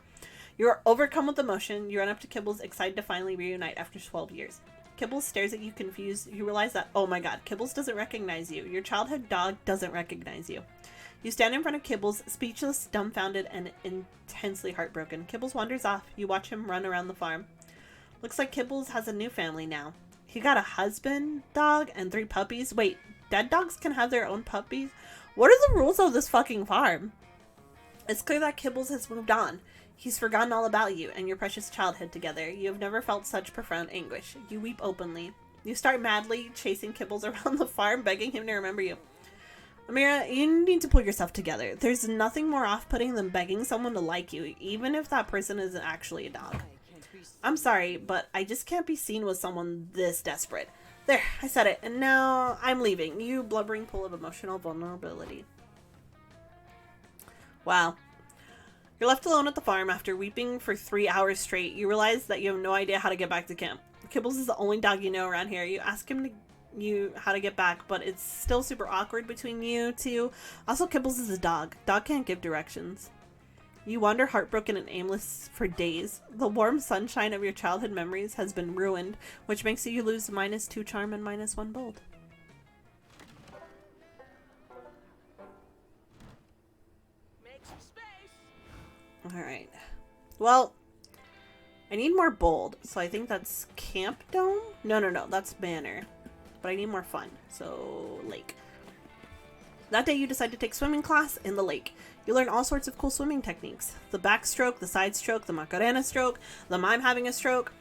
You are overcome with emotion. You run up to Kibbles, excited to finally reunite after 12 years. Kibbles stares at you confused. You realize that, oh my god, Kibbles doesn't recognize you. Your childhood dog doesn't recognize you. You stand in front of Kibbles, speechless, dumbfounded, and intensely heartbroken. Kibbles wanders off. You watch him run around the farm. Looks like Kibbles has a new family now. He got a husband, dog, and 3 puppies. Wait, dead dogs can have their own puppies? What are the rules of this fucking farm? It's clear that Kibbles has moved on. He's forgotten all about you and your precious childhood together. You have never felt such profound anguish. You weep openly. You start madly chasing Kibbles around the farm, begging him to remember you. Amira, you need to pull yourself together. There's nothing more off-putting than begging someone to like you, even if that person isn't actually a dog. I'm sorry, but I just can't be seen with someone this desperate. There, I said it, and now I'm leaving. You blubbering pool of emotional vulnerability. Wow. You're left alone at the farm after weeping for 3 hours straight. You realize that you have no idea how to get back to camp. Kibbles is the only dog you know around here. You ask him how to get back, but it's still super awkward between you two. Also, Kibbles is a dog. Dog can't give directions. You wander heartbroken and aimless for days. The warm sunshine of your childhood memories has been ruined, which makes you lose -2 charm and -1 bold. Alright. Well, I need more bold, so I think that's Camp Dome? No, that's Banner. But I need more fun, so lake. That day you decide to take swimming class in the lake. You learn all sorts of cool swimming techniques. The backstroke, the side stroke, the Macarena stroke, the mime having a stroke.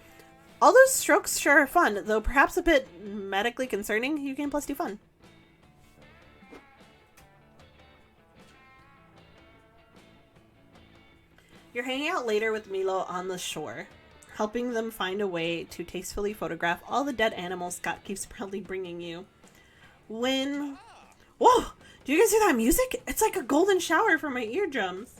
All those strokes sure are fun, though perhaps a bit medically concerning. You gain +2 fun. You're hanging out later with Milo on the shore, helping them find a way to tastefully photograph all the dead animals Scott keeps proudly bringing you. When... Whoa! Do you guys hear that music? It's like a golden shower from my eardrums.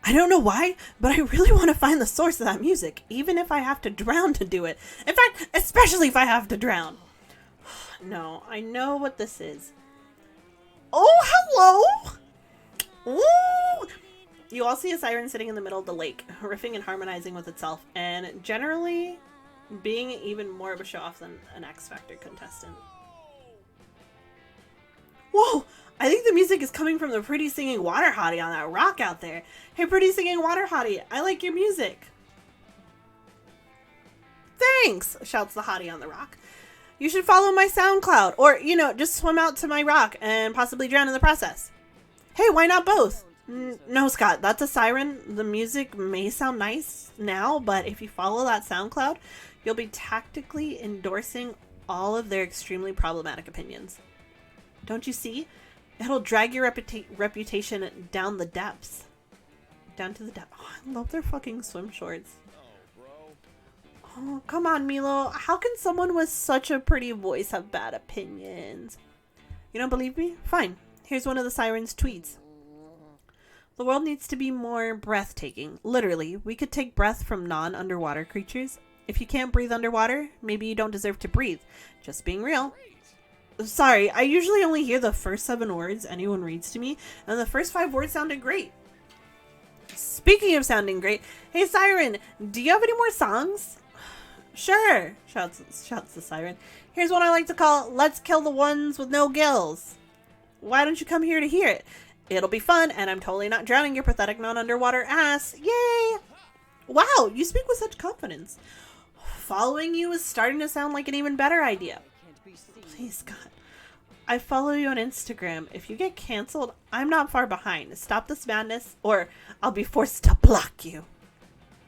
I don't know why, but I really want to find the source of that music, even if I have to drown to do it. In fact, especially if I have to drown. No, I know what this is. Oh, hello! Ooh! You all see a siren sitting in the middle of the lake, riffing and harmonizing with itself, and generally being even more of a show-off than an X Factor contestant. Whoa! I think the music is coming from the pretty singing water hottie on that rock out there. Hey, pretty singing water hottie, I like your music. Thanks, shouts the hottie on the rock. You should follow my SoundCloud, or, just swim out to my rock and possibly drown in the process. Hey, why not both? No, Scott, that's a siren. The music may sound nice now, but if you follow that SoundCloud, you'll be tactically endorsing all of their extremely problematic opinions. Don't you see? It'll drag your reputation down the depths. Down to the depths. Oh, I love their fucking swim shorts. Oh, come on, Milo. How can someone with such a pretty voice have bad opinions? You don't believe me? Fine. Here's one of the siren's tweets. The world needs to be more breathtaking. Literally, we could take breath from non-underwater creatures. If you can't breathe underwater, maybe you don't deserve to breathe. Just being real. Sorry, I usually only hear the first 7 words anyone reads to me, and the first 5 words sounded great. Speaking of sounding great, hey Siren, do you have any more songs? Sure, shouts the Siren. Here's one I like to call, Let's Kill the Ones with No Gills. Why don't you come here to hear it? It'll be fun, and I'm totally not drowning your pathetic non-underwater ass. Yay! Wow, you speak with such confidence. Following you is starting to sound like an even better idea. Please, God. I follow you on Instagram. If you get canceled, I'm not far behind. Stop this madness, or I'll be forced to block you.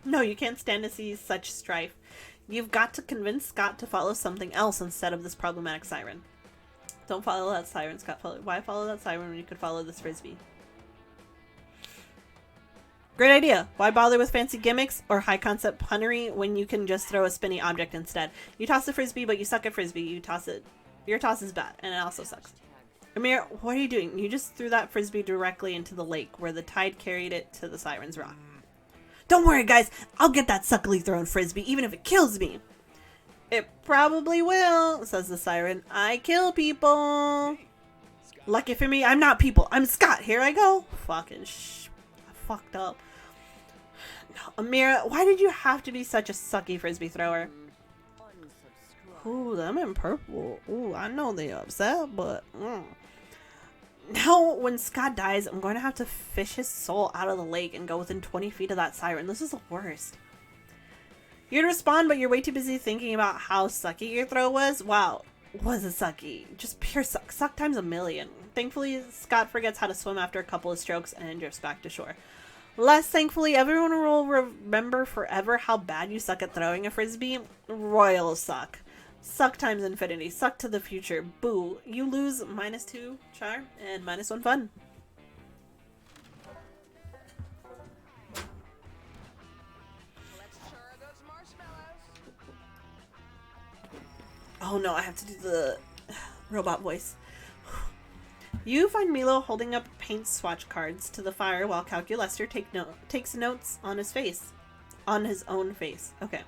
No, you can't stand to see such strife. You've got to convince Scott to follow something else instead of this problematic siren. Don't follow that siren, Scott. Why follow that siren when you could follow this frisbee? Great idea. Why bother with fancy gimmicks or high concept punnery when you can just throw a spinny object instead? You toss the frisbee, but you suck at frisbee. You toss it. Your toss is bad, and it also sucks. Amira, what are you doing? You just threw that frisbee directly into the lake where the tide carried it to the siren's rock. Don't worry, guys. I'll get that suckily thrown frisbee, even if it kills me. It probably will, says the siren. I kill people. Lucky for me, I'm not people. I'm Scott. Here I go. Fucking I fucked up. No, Amira, why did you have to be such a sucky frisbee thrower? Ooh, them in purple. Ooh, I know they're upset, but... Now, when Scott dies, I'm going to have to fish his soul out of the lake and go within 20 feet of that siren. This is the worst. You'd respond, but you're way too busy thinking about how sucky your throw was. Wow, was it sucky? Just pure suck. Suck times a million. Thankfully, Scott forgets how to swim after a couple of strokes and drifts back to shore. Less thankfully, everyone will remember forever how bad you suck at throwing a frisbee. Royal suck. Suck times infinity. Suck to the future. Boo. You lose -2 charm and -1 fun. Oh no, I have to do the robot voice. You find Milo holding up paint swatch cards to the fire while Calculester takes notes on his face. On his own face. Okay.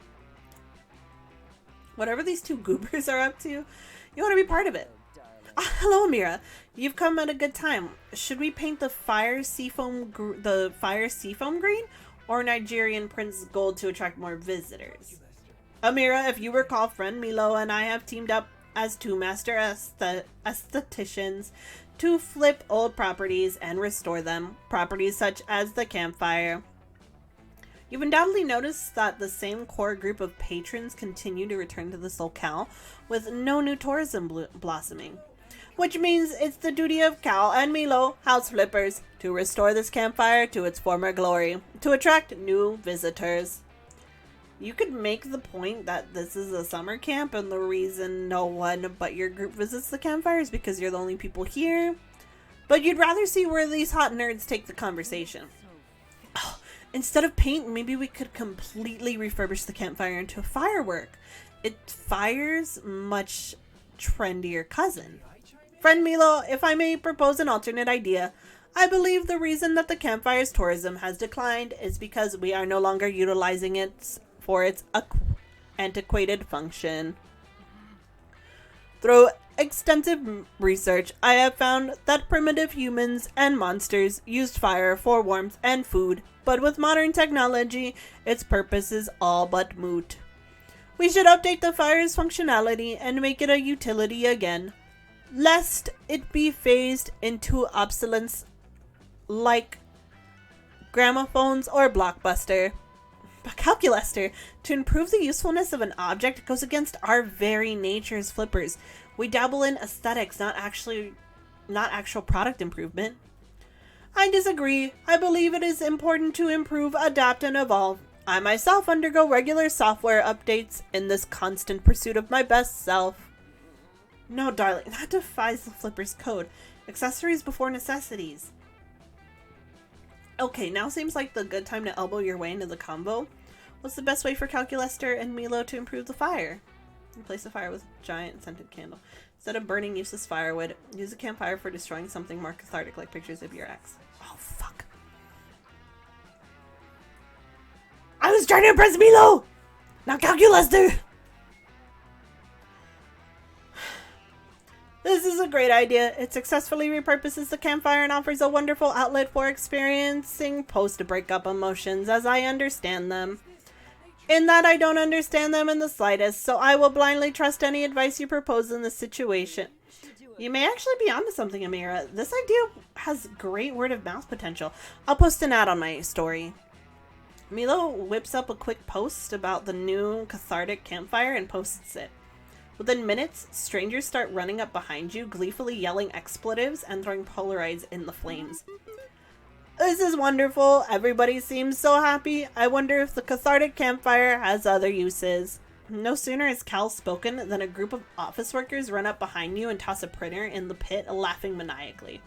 Whatever these two goobers are up to, you want to be part of it. Hello, Amira. You've come at a good time. Should we paint the fire seafoam green or Nigerian Prince gold to attract more visitors? Amira, if you recall, friend Milo and I have teamed up as 2 master aestheticians to flip old properties and restore them. Properties such as the campfire. You've undoubtedly noticed that the same core group of patrons continue to return to this locale with no new tourism blossoming. Which means it's the duty of Cal and Milo, house flippers, to restore this campfire to its former glory, to attract new visitors. You could make the point that this is a summer camp and the reason no one but your group visits the campfire is because you're the only people here. But you'd rather see where these hot nerds take the conversation. Oh, instead of paint, maybe we could completely refurbish the campfire into a firework. It fires much trendier cousin. Friend Milo, if I may propose an alternate idea, I believe the reason that the campfire's tourism has declined is because we are no longer utilizing it for its antiquated function. Through extensive research, I have found that primitive humans and monsters used fire for warmth and food, but with modern technology, its purpose is all but moot. We should update the fire's functionality and make it a utility again, lest it be phased into obsolescence like gramophones or Blockbuster. But Calculester, to improve the usefulness of an object goes against our very nature as flippers. We dabble in aesthetics, not actual product improvement. I disagree. I believe it is important to improve, adapt, and evolve. I myself undergo regular software updates in this constant pursuit of my best self. No, darling, that defies the Flipper's code. Accessories before necessities. Okay, now seems like the good time to elbow your way into the combo. What's the best way for Calculester and Milo to improve the fire? Replace the fire with a giant scented candle. Instead of burning useless firewood, use a campfire for destroying something more cathartic like pictures of your ex. Oh, fuck. I was trying to impress Milo! Now Calculester! This is a great idea. It successfully repurposes the campfire and offers a wonderful outlet for experiencing post-breakup emotions as I understand them. In that I don't understand them in the slightest, so I will blindly trust any advice you propose in this situation. You may actually be onto something, Amira. This idea has great word-of-mouth potential. I'll post an ad on my story. Milo whips up a quick post about the new cathartic campfire and posts it. Within minutes, strangers start running up behind you, gleefully yelling expletives and throwing Polaroids in the flames. This is wonderful. Everybody seems so happy. I wonder if the cathartic campfire has other uses. No sooner has Cal spoken than a group of office workers run up behind you and toss a printer in the pit, laughing maniacally.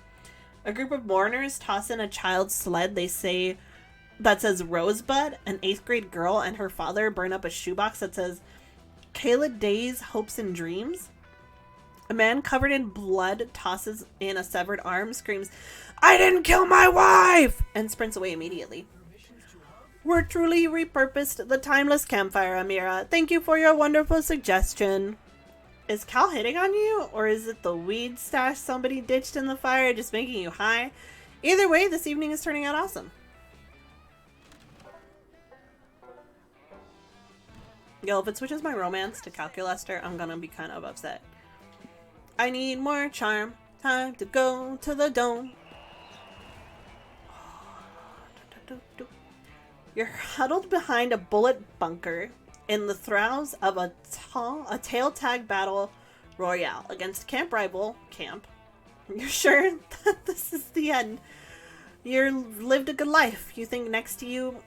A group of mourners toss in a child's sled that says Rosebud. An 8th grade girl and her father burn up a shoebox that says Kayla Day's Hopes and Dreams. A man covered in blood tosses in a severed arm, screams, "I didn't kill my wife!" and sprints away immediately. We're truly repurposed the timeless campfire, Amira. Thank you for your wonderful suggestion. Is Cal hitting on you, or is it the weed stash somebody ditched in the fire just making you high? Either way, this evening is turning out awesome. Yo, if it switches my romance to Calculester, I'm gonna be kind of upset. I need more charm. Time to go to the dome. You're huddled behind a bullet bunker in the throes of a tail tag battle royale against camp rival Camp. You're sure that this is the end. You've lived a good life. You think next to you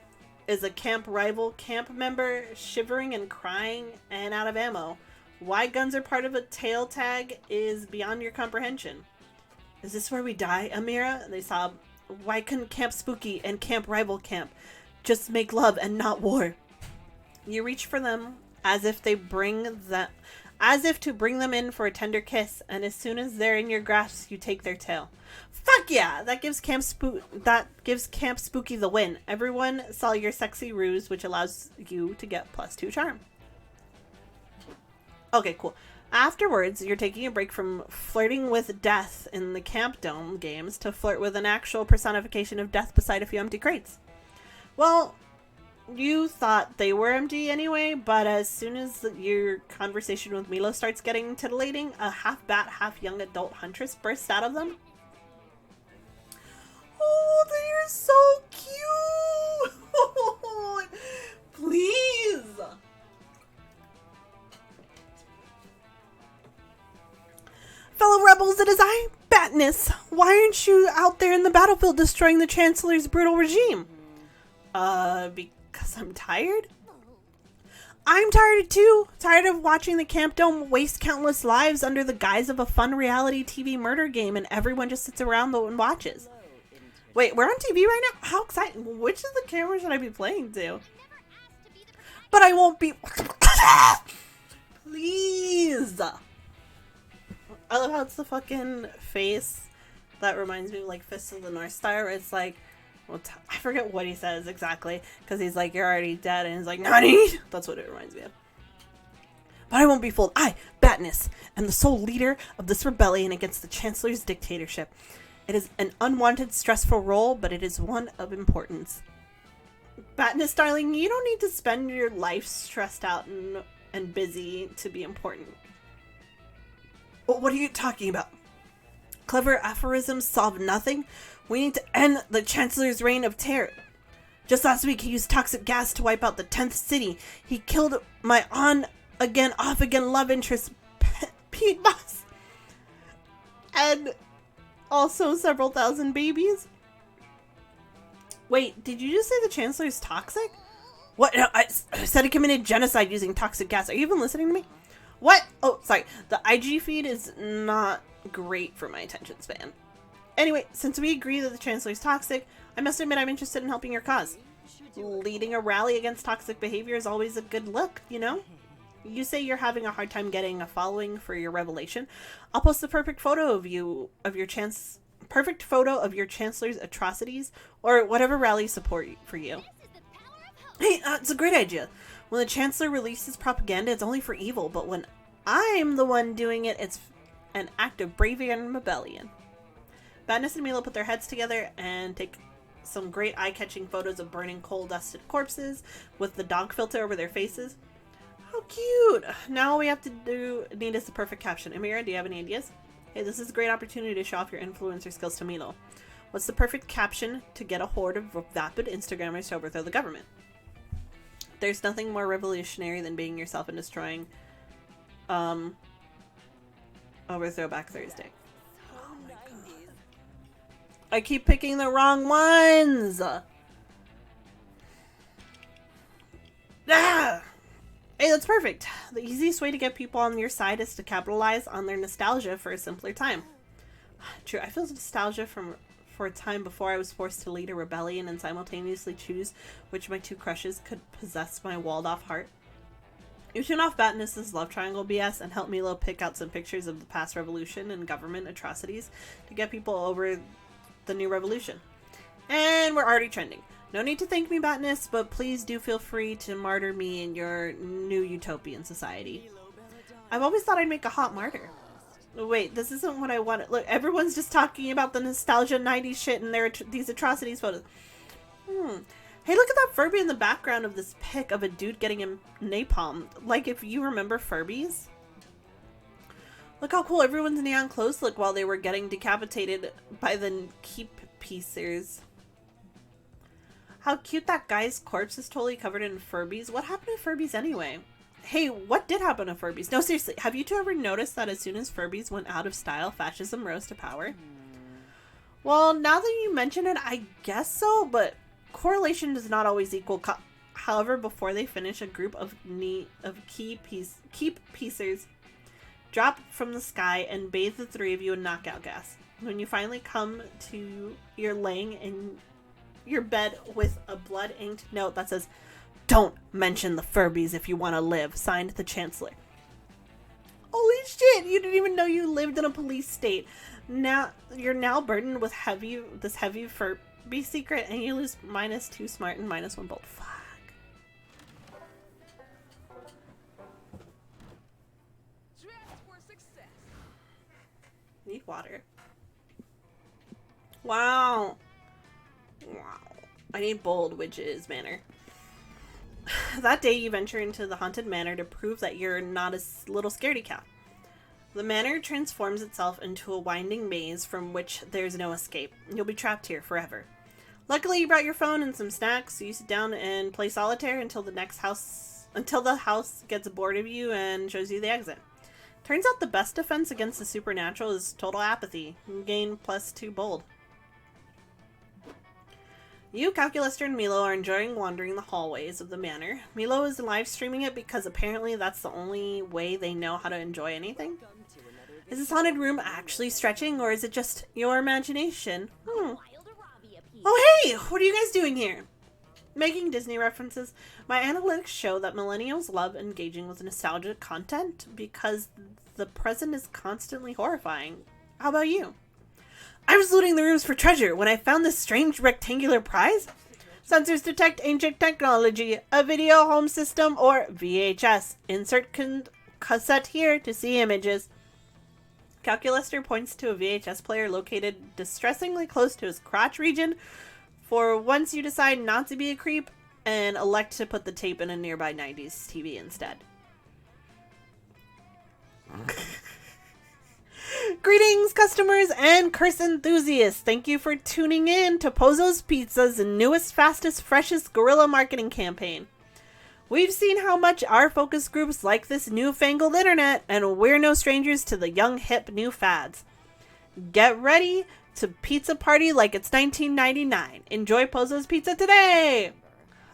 is a camp rival camp member shivering and crying and out of ammo. Why guns are part of a tail tag is beyond your comprehension. Is this where we die, Amira? They sob. Why couldn't Camp Spooky and Camp Rival Camp just make love and not war? You reach for them as if to bring them in for a tender kiss, and as soon as they're in your grasp, you take their tail. Fuck yeah! That gives Camp Spooky the win. Everyone saw your sexy ruse, which allows you to get +2 charm. Okay, cool. Afterwards, you're taking a break from flirting with death in the Camp Dome games to flirt with an actual personification of death beside a few empty crates. Well, you thought they were empty anyway, but as soon as your conversation with Milo starts getting titillating, a half-bat, half-young adult huntress bursts out of them. Oh, they are so cute! Please! Fellow rebels, it is I, Batness. Why aren't you out there in the battlefield destroying the Chancellor's brutal regime? Because I'm tired? I'm tired too. Tired of watching the Camp Dome waste countless lives under the guise of a fun reality TV murder game and everyone just sits around and watches. Wait, we're on TV right now? How exciting. Which of the cameras should I be playing to? But I won't be... Please! I love how it's the fucking face that reminds me of, like, Fist of the North Star, where it's like, well, I forget what he says exactly, because he's like, you're already dead, and he's like, Nani? That's what it reminds me of. But I won't be fooled. I, Batness, am the sole leader of this rebellion against the Chancellor's dictatorship. It is an unwanted, stressful role, but it is one of importance. Batness, darling, you don't need to spend your life stressed out and busy to be important. Well, what are you talking about? Clever aphorisms solve nothing. We need to end the Chancellor's reign of terror. Just last week, he used toxic gas to wipe out the 10th city. He killed my on-again, off-again love interest, Pete Boss. And also several thousand babies. Wait, did you just say the Chancellor's toxic? What? No, I said he committed genocide using toxic gas. Are you even listening to me? What? Oh, sorry. The IG feed is not great for my attention span. Anyway, since we agree that the Chancellor is toxic, I must admit I'm interested in helping your cause. Leading a rally against toxic behavior is always a good look, you know? You say you're having a hard time getting a following for your revelation. I'll post the perfect photo of your Chancellor's atrocities, or whatever rally support for you. Hey, it's a great idea. When the Chancellor releases propaganda, it's only for evil, but when I'm the one doing it, it's an act of bravery and rebellion. Badness and Milo put their heads together and take some great eye-catching photos of burning coal-dusted corpses with the dog filter over their faces. How cute! Now all we have to need is the perfect caption. Amira, do you have any ideas? Hey, this is a great opportunity to show off your influencer skills to Milo. What's the perfect caption to get a horde of vapid Instagrammers to overthrow the government? There's nothing more revolutionary than being yourself and destroying Overthrow Back Thursday. Oh my god. I keep picking the wrong ones! Ah! Hey, that's perfect. The easiest way to get people on your side is to capitalize on their nostalgia for a simpler time. True, I feel nostalgia for a time before I was forced to lead a rebellion and simultaneously choose which of my two crushes could possess my walled-off heart. You turn off Badness's love triangle BS and help Milo pick out some pictures of the past revolution and government atrocities to get people over the new revolution. And we're already trending. No need to thank me, Badness, but please do feel free to martyr me in your new utopian society. I've always thought I'd make a hot martyr. Wait, this isn't what I wanted. Look, everyone's just talking about the nostalgia 90s shit and these atrocities photos. Hey, look at that Furby in the background of this pic of a dude getting him napalmed. Like, if you remember Furbies. Look how cool everyone's neon clothes look while they were getting decapitated by the keep piecers. How cute that guy's corpse is totally covered in Furbies. What happened to Furbies anyway? Hey, what did happen to Furbies? No, seriously, have you two ever noticed that as soon as Furbies went out of style, fascism rose to power? Well, now that you mention it, I guess so, but correlation does not always equal however, before they finish, a group of keep piecers drop from the sky and bathe the three of you in knockout gas. When you finally come to, you're laying in your bed with a blood-inked note that says, "Don't mention the Furbies if you want to live. Signed, the Chancellor." Holy shit! You didn't even know you lived in a police state. Now you're now burdened with this heavy Furby secret, and you lose -2 smart and -1 bold. Fuck. Need water. Wow. Wow. I need bold, which is manor. That day you venture into the haunted manor to prove that you're not a little scaredy cat. The manor transforms itself into a winding maze from which there's no escape. You'll be trapped here forever. Luckily you brought your phone and some snacks, so you sit down and play solitaire until the house gets bored of you and shows you the exit. Turns out the best defense against the supernatural is total apathy. You gain +2 bold. You, Calculaster, and Milo are enjoying wandering the hallways of the manor. Milo is live streaming it because apparently that's the only way they know how to enjoy anything. Is this haunted room actually stretching, or is it just your imagination? Oh hey! What are you guys doing here? Making Disney references. My analytics show that millennials love engaging with nostalgic content because the present is constantly horrifying. How about you? I was looting the rooms for treasure when I found this strange rectangular prize. Sensors detect ancient technology, a video home system, or VHS. Insert cassette here to see images. Calculaster points to a VHS player located distressingly close to his crotch region. For once you decide not to be a creep and elect to put the tape in a nearby 90s TV instead. Greetings, customers and curse enthusiasts. Thank you for tuning in to Pozzo's Pizza's newest, fastest, freshest guerrilla marketing campaign. We've seen how much our focus groups like this newfangled internet, and we're no strangers to the young, hip, new fads. Get ready to pizza party like it's 1999. Enjoy Pozzo's Pizza today!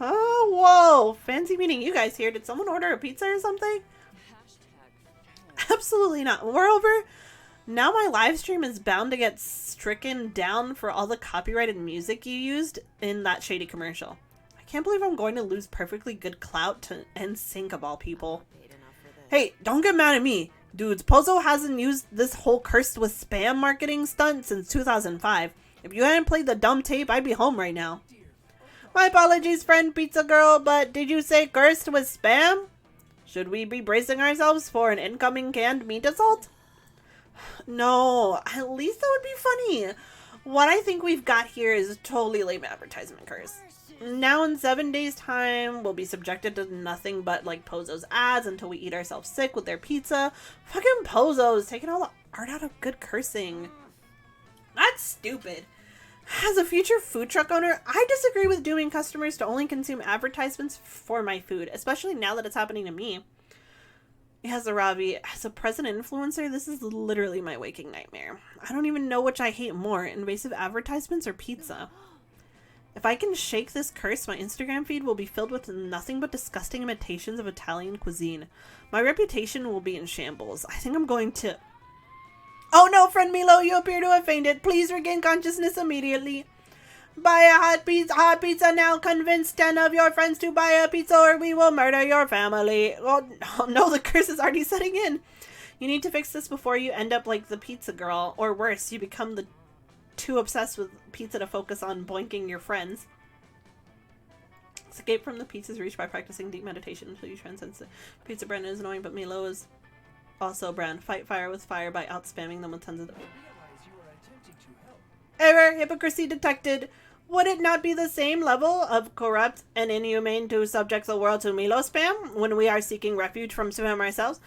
Oh, whoa! Fancy meeting you guys here. Did someone order a pizza or something? Absolutely not. Moreover, now my live stream is bound to get stricken down for all the copyrighted music you used in that shady commercial. I can't believe I'm going to lose perfectly good clout to NSYNC of all people. Hey, don't get mad at me. Dudes, Pozo hasn't used this whole cursed with spam marketing stunt since 2005. If you hadn't played the dumb tape, I'd be home right now. My apologies, friend Pizza Girl, but did you say cursed with spam? Should we be bracing ourselves for an incoming canned meat assault? No, at least that would be funny. What I think we've got here is a totally lame advertisement curse. Now in 7 days time, we'll be subjected to nothing but like Pozo's ads until we eat ourselves sick with their pizza. Fucking Pozo's taking all the art out of good cursing. That's stupid. As a future food truck owner, I disagree with dooming customers to only consume advertisements for my food, especially now that it's happening to me. Yes, Arabi, as a present influencer, this is literally my waking nightmare. I don't even know which I hate more, invasive advertisements or pizza. If I can shake this curse, my Instagram feed will be filled with nothing but disgusting imitations of Italian cuisine. My reputation will be in shambles. I think I'm going to... Oh no, friend Milo, you appear to have fainted. Please regain consciousness immediately. Buy a hot pizza now. Convince 10 of your friends to buy a pizza or we will murder your family. Oh no, the curse is already setting in. You need to fix this before you end up like the pizza girl. Or worse, you become too obsessed with pizza to focus on boinking your friends. Escape from the pizza's reach by practicing deep meditation until you transcend the pizza brand is annoying, but Milo is also a brand. Fight fire with fire by out-spamming them with tons of... Error! Hypocrisy detected! Would it not be the same level of corrupt and inhumane to subject the world to Milo spam when we are seeking refuge from spam ourselves?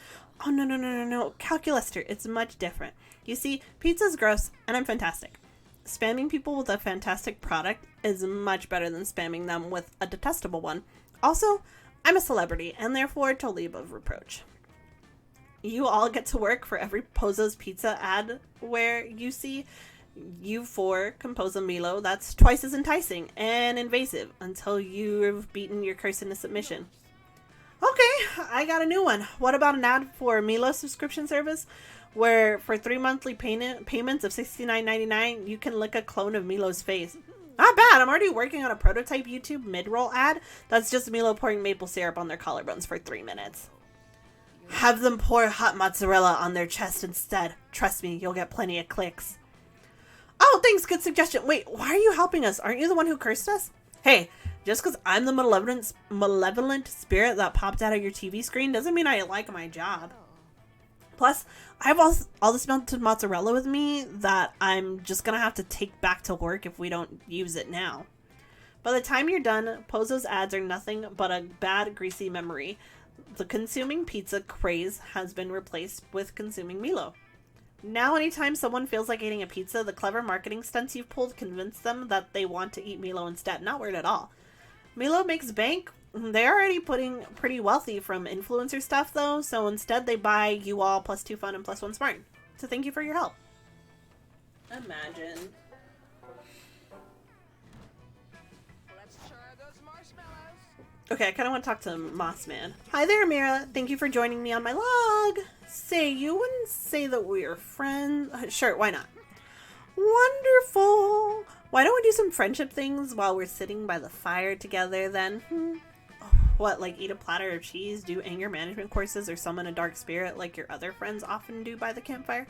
Oh, no. Calculaster, it's much different. You see, pizza's gross, and I'm fantastic. Spamming people with a fantastic product is much better than spamming them with a detestable one. Also, I'm a celebrity, and therefore totally above reproach. You all get to work for every Pozo's Pizza ad where you see you four compose a Milo that's twice as enticing and invasive until you've beaten your curse into submission. Okay, I got a new one. What about an ad for Milo subscription service where for 3 monthly payments of $69.99 you can lick a clone of Milo's face? Not bad. I'm already working on a prototype YouTube mid-roll ad that's just Milo pouring maple syrup on their collarbones for 3 minutes. Have them pour hot mozzarella on their chest instead. Trust me, you'll get plenty of clicks. Oh, thanks. Good suggestion. Wait, why are you helping us? Aren't you the one who cursed us? Hey, just because I'm the malevolent spirit that popped out of your TV screen doesn't mean I like my job. Plus, I have all this melted mozzarella with me that I'm just going to have to take back to work if we don't use it now. By the time you're done, Pozo's ads are nothing but a bad, greasy memory. The consuming pizza craze has been replaced with consuming Milo. Now anytime someone feels like eating a pizza, the clever marketing stunts you've pulled convince them that they want to eat Milo instead. Not weird at all. Milo makes bank. They're already pretty wealthy from influencer stuff though, so instead they buy you all plus 2 fun and plus 1 smart. So thank you for your help. Imagine. Let's try those marshmallows. Okay, I kind of want to talk to Mossman. Hi there, Amira. Thank you for joining me on my log. Say, you wouldn't say that we're friends? Sure, why not? Wonderful. Why don't we do some friendship things while we're sitting by the fire together then? What, like eat a platter of cheese, do anger management courses, or summon a dark spirit like your other friends often do by the campfire?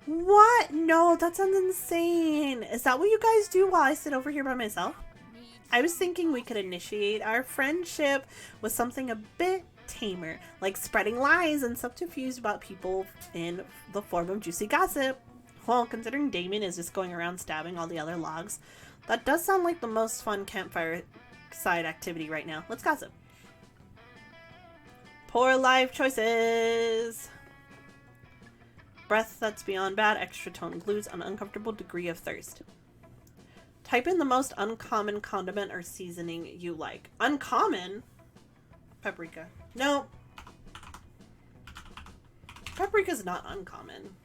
What? No, that sounds insane. Is that what you guys do while I sit over here by myself? I was thinking we could initiate our friendship with something a bit tamer, like spreading lies and subterfuge about people in the form of juicy gossip. Well, considering Damien is just going around stabbing all the other logs, that does sound like the most fun campfire side activity right now. Let's gossip. Poor life choices. Breath that's beyond bad, extra tone glues, an uncomfortable degree of thirst. Type in the most uncommon condiment or seasoning you like. Uncommon? Paprika. No. Paprika's not uncommon.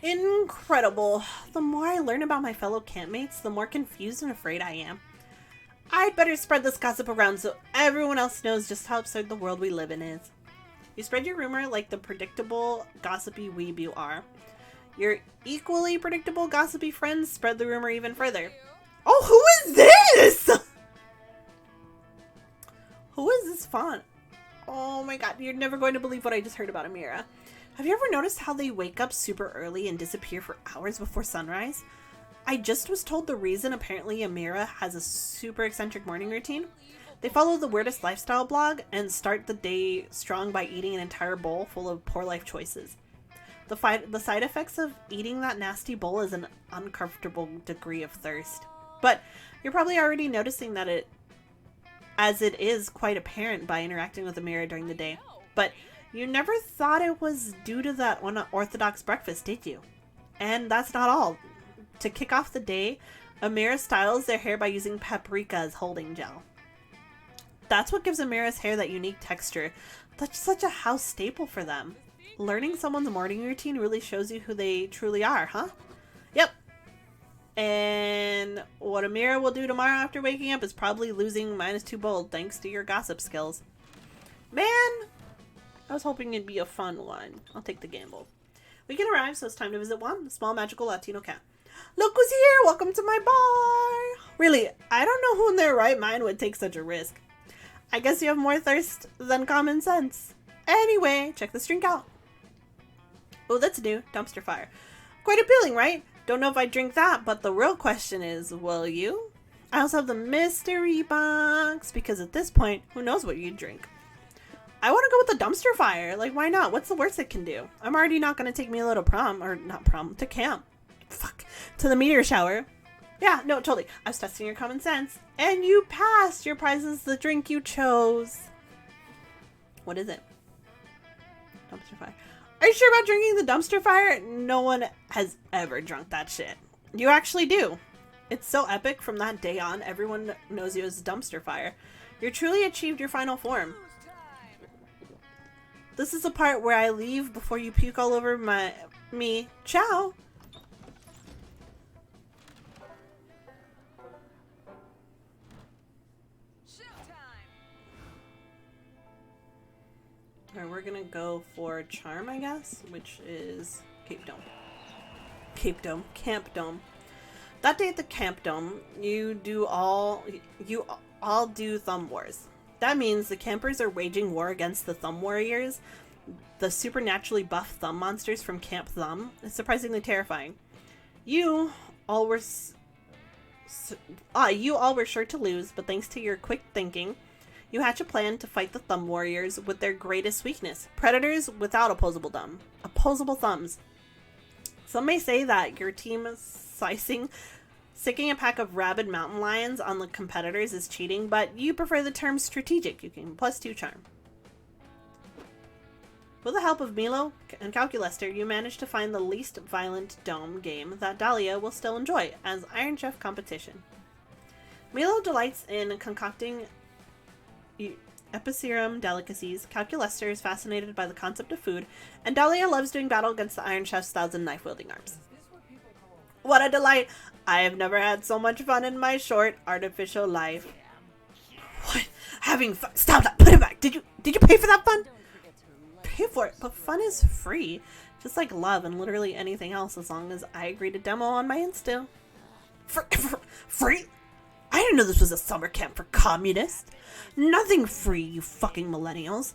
Incredible. The more I learn about my fellow campmates, the more confused and afraid I am. I'd better spread this gossip around so everyone else knows just how absurd the world we live in is. You spread your rumor like the predictable, gossipy weeb you are. Your equally predictable, gossipy friends spread the rumor even further. Oh, who is this? Who is this font? Oh my god, you're never going to believe what I just heard about Amira. Have you ever noticed how they wake up super early and disappear for hours before sunrise? I just was told the reason apparently Amira has a super eccentric morning routine. They follow the weirdest lifestyle blog and start the day strong by eating an entire bowl full of poor life choices. The side effects of eating that nasty bowl is an uncomfortable degree of thirst. But you're probably already noticing that it is quite apparent by interacting with Amira during the day. But you never thought it was due to that unorthodox breakfast, did you? And that's not all. To kick off the day, Amira styles their hair by using paprika as holding gel. That's what gives Amira's hair that unique texture. That's such a house staple for them. Learning someone's morning routine really shows you who they truly are, huh? Yep. And what Amira will do tomorrow after waking up is probably losing -2 bold thanks to your gossip skills. Man, I was hoping it'd be a fun one. I'll take the gamble. Weekend arrives, so it's time to visit Juan, the small magical Latino cat. Look who's here! Welcome to my bar! Really, I don't know who in their right mind would take such a risk. I guess you have more thirst than common sense. Anyway, check this drink out. Oh, that's new. Dumpster fire. Quite appealing, right? Don't know if I drink that, but the real question is, will you? I also have the mystery box, because at this point, who knows what you'd drink? I want to go with the dumpster fire. Like, why not? What's the worst it can do? I'm already not going to take Milo to to camp. Fuck. To the meteor shower. Yeah, no, totally. I was testing your common sense. And you passed. Your prize is the drink you chose. What is it? Dumpster fire. Are you sure about drinking the dumpster fire? No one has ever drunk that shit. You actually do. It's so epic. From that day on, everyone knows you as dumpster fire. You truly achieved your final form. This is the part where I leave before you puke all over me. Ciao. Alright, we're gonna go for Charm, I guess, which is Camp Dome. That day at the Camp Dome, you all do Thumb Wars. That means the campers are waging war against the Thumb Warriors, the supernaturally buff thumb monsters from Camp Thumb. It's surprisingly terrifying. You all were sure to lose, but thanks to your quick thinking, you hatch a plan to fight the Thumb Warriors with their greatest weakness: predators without opposable thumbs. Some may say that your team sicking a pack of rabid mountain lions on the competitors is cheating, but you prefer the term strategic. You can +2 charm. With the help of Milo and Calculester, you manage to find the least violent dome game that Dahlia will still enjoy as Iron Chef competition. Milo delights in concocting episerum delicacies, Calculester is fascinated by the concept of food, and Dahlia loves doing battle against the Iron Chef's 1,000 knife-wielding arms. What a delight! I have never had so much fun in my short, artificial life. What? Having fun? Stop that! Put it back! Did you pay for that fun? Pay for it, but fun is free. Just like love and literally anything else, as long as I agree to demo on my Insta. Free? I didn't know this was a summer camp for communists. Nothing free, you fucking millennials.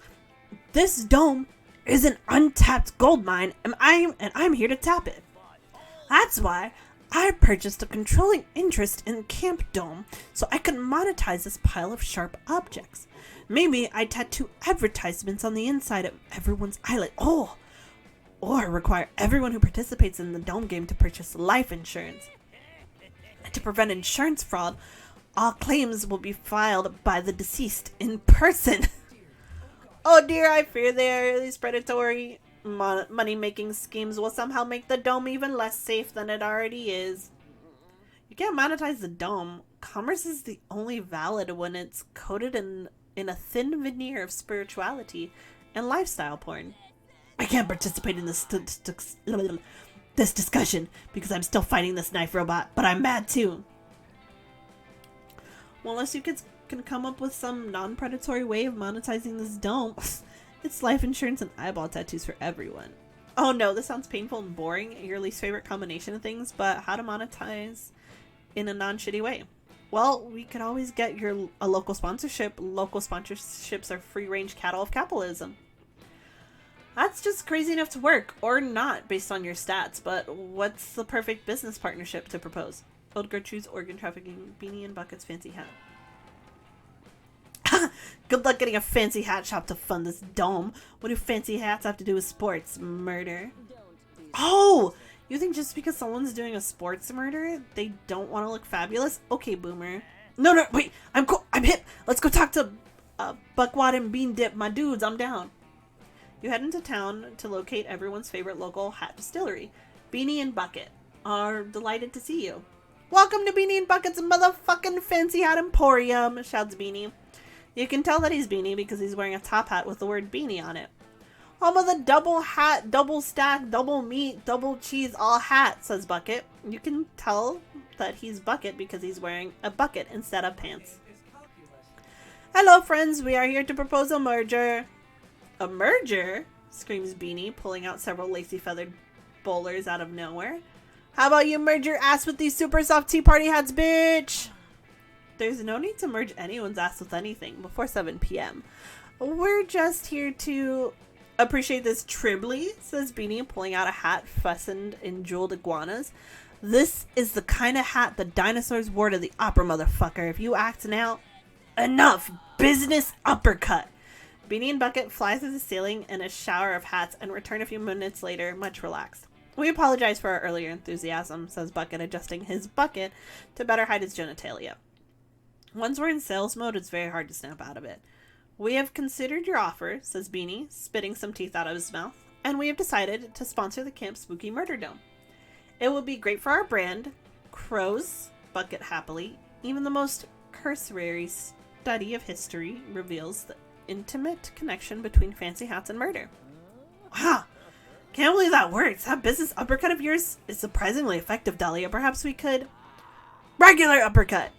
This dome is an untapped gold mine, and I'm here to tap it. That's why I purchased a controlling interest in Camp Dome so I could monetize this pile of sharp objects. Maybe I tattoo advertisements on the inside of everyone's eyelid. Oh! Or require everyone who participates in the Dome game to purchase life insurance. And to prevent insurance fraud, all claims will be filed by the deceased in person. Oh dear, I fear these predatory money-making schemes will somehow make the Dome even less safe than it already is. You can't monetize the Dome. Commerce is the only valid when it's coated in a thin veneer of spirituality and lifestyle porn. I can't participate in this discussion because I'm still fighting this knife robot, but I'm mad too. Well, unless you kids can come up with some non-predatory way of monetizing this dome. It's life insurance and eyeball tattoos for everyone. Oh no, this sounds painful and boring. Your least favorite combination of things, but how to monetize in a non-shitty way. Well, we could always get a local sponsorship. Local sponsorships are free-range cattle of capitalism. That's just crazy enough to work, or not, based on your stats, but what's the perfect business partnership to propose? Old Gertrude's organ trafficking, beanie and buckets, fancy hat. Good luck getting a fancy hat shop to fund this dome. What do fancy hats have to do with sports? Murder. Oh! You think just because someone's doing a sports murder, they don't want to look fabulous? Okay, boomer. No, wait. I'm cool. I'm hip. Let's go talk to Buckwad and Bean Dip, my dudes. I'm down. You head into town to locate everyone's favorite local hat distillery. Beanie and Bucket are delighted to see you. Welcome to Beanie and Bucket's motherfucking fancy hat emporium, shouts Beanie. You can tell that he's Beanie because he's wearing a top hat with the word beanie on it. Home of the double hat, double stack, double meat, double cheese, all hat, says Bucket. You can tell that he's Bucket because he's wearing a bucket instead of pants. Hello, friends. We are here to propose a merger. A merger? Screams Beanie, pulling out several lacy feathered bowlers out of nowhere. How about you merge your ass with these super soft tea party hats, bitch? There's no need to merge anyone's ass with anything before 7 p.m. We're just here to appreciate this tribly, says Beanie, pulling out a hat fastened in jeweled iguanas. This is the kind of hat the dinosaurs wore to the opera, motherfucker. If you act now, enough! Business uppercut! Beanie and Bucket fly through the ceiling in a shower of hats and return a few minutes later, much relaxed. We apologize for our earlier enthusiasm, says Bucket, adjusting his bucket to better hide his genitalia. Once we're in sales mode, it's very hard to snap out of it. We have considered your offer, says Beanie, spitting some teeth out of his mouth, and we have decided to sponsor the Camp Spooky Murder Dome. It will be great for our brand, crows, Bucket happily. Even the most cursory study of history reveals the intimate connection between fancy hats and murder. Wow! Can't believe that works. That business uppercut of yours is surprisingly effective, Dahlia. Perhaps we could... Regular uppercut!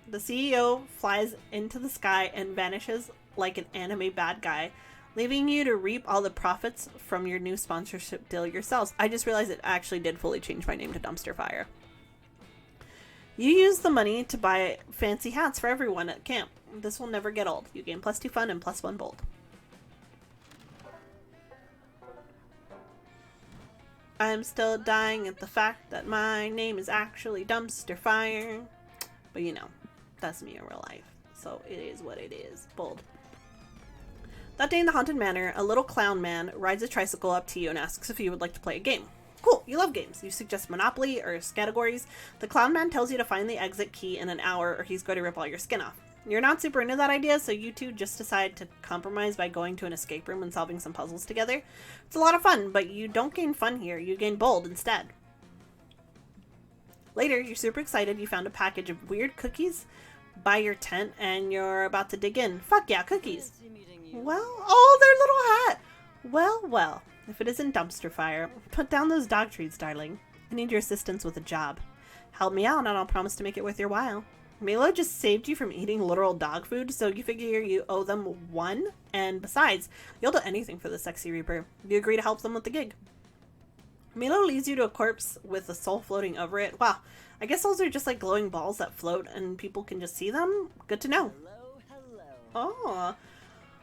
The CEO flies into the sky and vanishes like an anime bad guy, leaving you to reap all the profits from your new sponsorship deal yourselves. I just realized it actually did fully change my name to Dumpster Fire. You use the money to buy fancy hats for everyone at camp. This will never get old. You gain +2 fun and +1 bold. I'm still dying at the fact that my name is actually Dumpster Fire. But you know, that's me in real life. So it is what it is. Bold. That day in the Haunted Manor, a little clown man rides a tricycle up to you and asks if you would like to play a game. Cool, you love games. You suggest Monopoly or categories. The clown man tells you to find the exit key in an hour or he's going to rip all your skin off. You're not super into that idea, so you two just decide to compromise by going to an escape room and solving some puzzles together. It's a lot of fun, but you don't gain fun here. You gain bold instead. Later, you're super excited you found a package of weird cookies by your tent and you're about to dig in. Fuck yeah, cookies. Well, oh, their little hat. Well, if it isn't Dumpster Fire, put down those dog treats, darling. I need your assistance with a job. Help me out and I'll promise to make it worth your while. Milo just saved you from eating literal dog food, so you figure you owe them one, and besides, you'll do anything for the sexy Reaper. You agree to help them with the gig. Milo leads you to a corpse with a soul floating over it. Wow, I guess those are just like glowing balls that float and people can just see them? Good to know. Oh,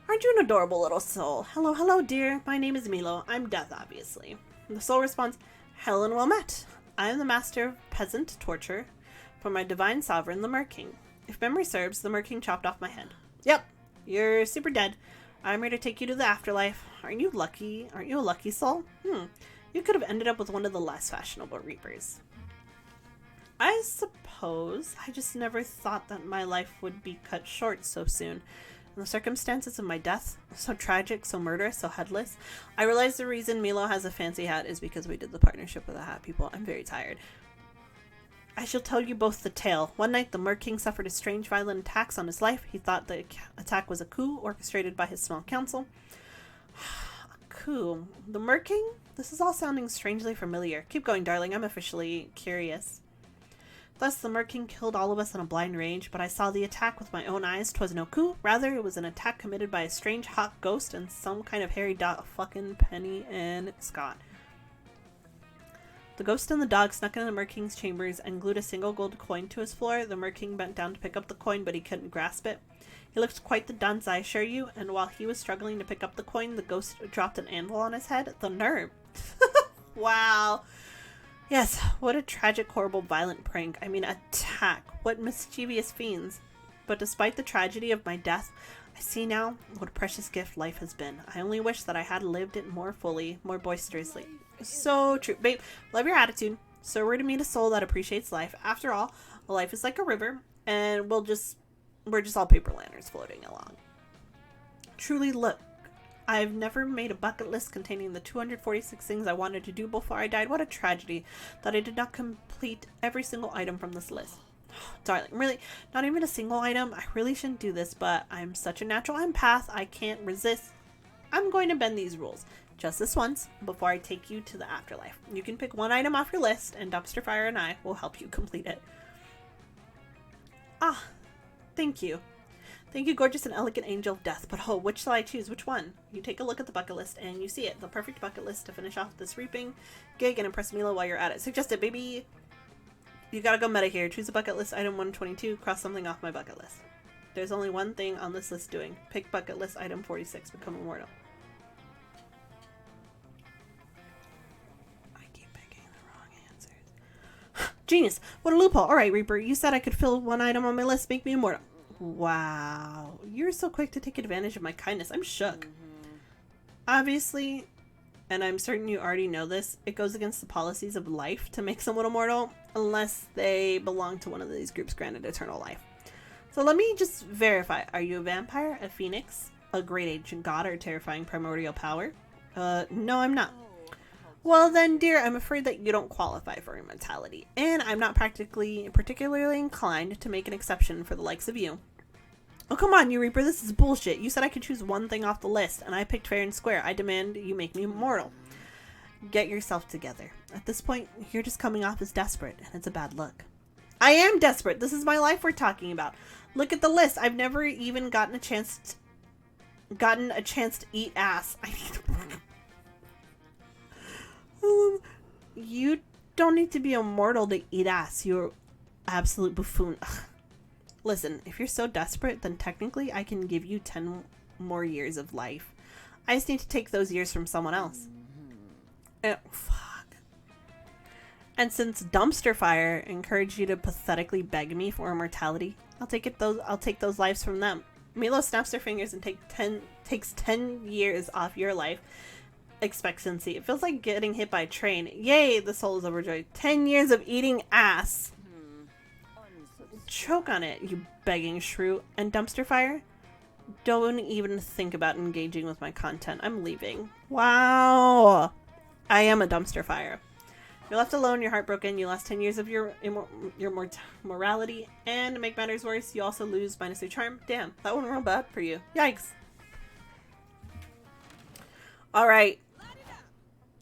aren't you an adorable little soul? Hello, dear. My name is Milo. I'm Death, obviously. The soul responds, Hail and well met. I am the master of peasant torture for my divine sovereign, the Mer-King. If memory serves, the Mer-King chopped off my head. Yep, you're super dead. I'm here to take you to the afterlife. Aren't you lucky? Aren't you a lucky soul? You could have ended up with one of the less fashionable Reapers. I suppose I just never thought that my life would be cut short so soon. And the circumstances of my death, so tragic, so murderous, so headless. I realize the reason Milo has a fancy hat is because we did the partnership with the hat people. I'm very tired. I shall tell you both the tale. One night, the Mer-King suffered a strange violent attacks on his life. He thought the attack was a coup orchestrated by his small council. A coup? The Mer-King? This is all sounding strangely familiar. Keep going, darling. I'm officially curious. Thus the Merkin killed all of us in a blind rage, but I saw the attack with my own eyes. 'Twas no coup. Rather, it was an attack committed by a strange hot ghost and some kind of hairy dog. Fucking Penny and Scott. The ghost and the dog snuck into the Merking's chambers and glued a single gold coin to his floor. The Merking bent down to pick up the coin, but he couldn't grasp it. He looked quite the dunce, I assure you, and while he was struggling to pick up the coin, the ghost dropped an anvil on his head. The nerve. Wow. Yes, what a tragic, horrible, violent prank. I mean, attack. What mischievous fiends. But despite the tragedy of my death, I see now what a precious gift life has been. I only wish that I had lived it more fully, more boisterously. So true. Babe, love your attitude. So we're to meet a soul that appreciates life. After all, life is like a river, and we're just all paper lanterns floating along. Truly, look. I've never made a bucket list containing the 246 things I wanted to do before I died. What a tragedy that I did not complete every single item from this list. Darling, really, not even a single item? I really shouldn't do this, but I'm such a natural empath, I can't resist. I'm going to bend these rules. Just this once, before I take you to the afterlife. You can pick one item off your list, and Dumpster Fire and I will help you complete it. Ah, thank you. Thank you, gorgeous and elegant angel of death. But oh, which shall I choose? Which one? You take a look at the bucket list and you see it. The perfect bucket list to finish off this reaping gig and impress Milo while you're at it. Suggest it, baby. You gotta go meta here. Choose a bucket list item 122. Cross something off my bucket list. There's only one thing on this list doing. Pick bucket list item 46. Become immortal. I keep picking the wrong answers. Genius. What a loophole. Alright, Reaper. You said I could fill one item on my list. Make me immortal. Wow. You're so quick to take advantage of my kindness. I'm shook. Obviously, and I'm certain you already know this, it goes against the policies of life to make someone immortal unless they belong to one of these groups granted eternal life. So let me just verify. Are you a vampire, a phoenix, a great ancient god, or a terrifying primordial power? No, I'm not. Well then, dear, I'm afraid that you don't qualify for immortality, and I'm not particularly inclined to make an exception for the likes of you. Oh, come on, you Reaper, this is bullshit. You said I could choose one thing off the list, and I picked fair and square. I demand you make me immortal. Get yourself together. At this point, you're just coming off as desperate, and it's a bad look. I am desperate. This is my life we're talking about. Look at the list. I've never even gotten a chance to eat ass. I need You don't need to be immortal to eat ass, you absolute buffoon. Ugh. Listen, if you're so desperate, then technically I can give you 10 more years of life. I just need to take those years from someone else. Fuck. And since Dumpster Fire encouraged you to pathetically beg me for immortality, I'll take those lives from them. Milo snaps their fingers and takes 10 years off your life expectancy. It feels like getting hit by a train. Yay, the soul is overjoyed. 10 years of eating ass. Choke on it, you begging shrew. And Dumpster Fire? Don't even think about engaging with my content. I'm leaving. Wow. I am a Dumpster Fire. You're left alone, you're heartbroken, you lost 10 years of your morality, and to make matters worse, you also lose -3 charm. Damn, that went real bad for you. Yikes. Alright.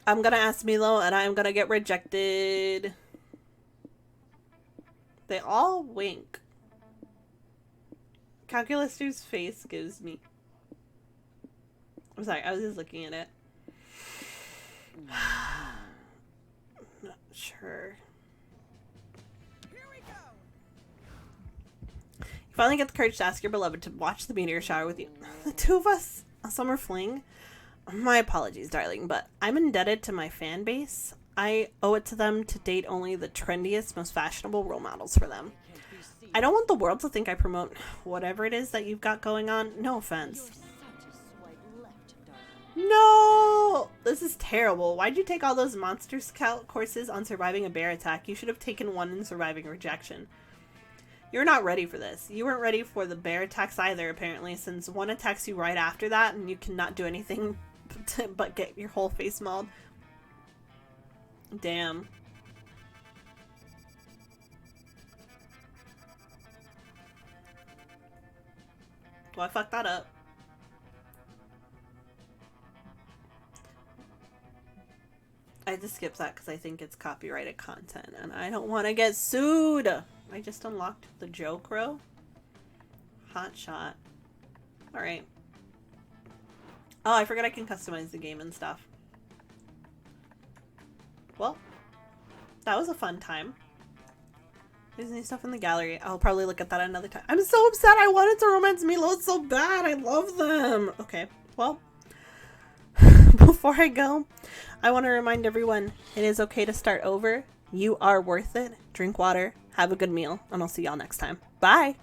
I'm gonna ask Milo, and I'm gonna get rejected. They all wink. Calculus dude's face gives me... I'm sorry, I was just looking at it. Not sure. Here we go. You finally get the courage to ask your beloved to watch the meteor shower with you. The two of us? A summer fling? My apologies, darling, but I'm indebted to my fan base. I owe it to them to date only the trendiest, most fashionable role models for them. I don't want the world to think I promote whatever it is that you've got going on. No offense. No! This is terrible. Why'd you take all those Monster Scout courses on surviving a bear attack? You should have taken one in surviving rejection. You're not ready for this. You weren't ready for the bear attacks either, apparently, since one attacks you right after that and you cannot do anything but get your whole face mauled. Damn. Well, I fucked that up. I had to skip that because I think it's copyrighted content and I don't want to get sued. I just unlocked the joke row. Hot shot. Alright. Oh, I forgot I can customize the game and stuff. Well, that was a fun time. There's new stuff in the gallery. I'll probably look at that another time. I'm so upset. I wanted to romance Milo so bad. I love them. Okay, well, before I go, I want to remind everyone it is okay to start over. You are worth it. Drink water. Have a good meal. And I'll see y'all next time. Bye.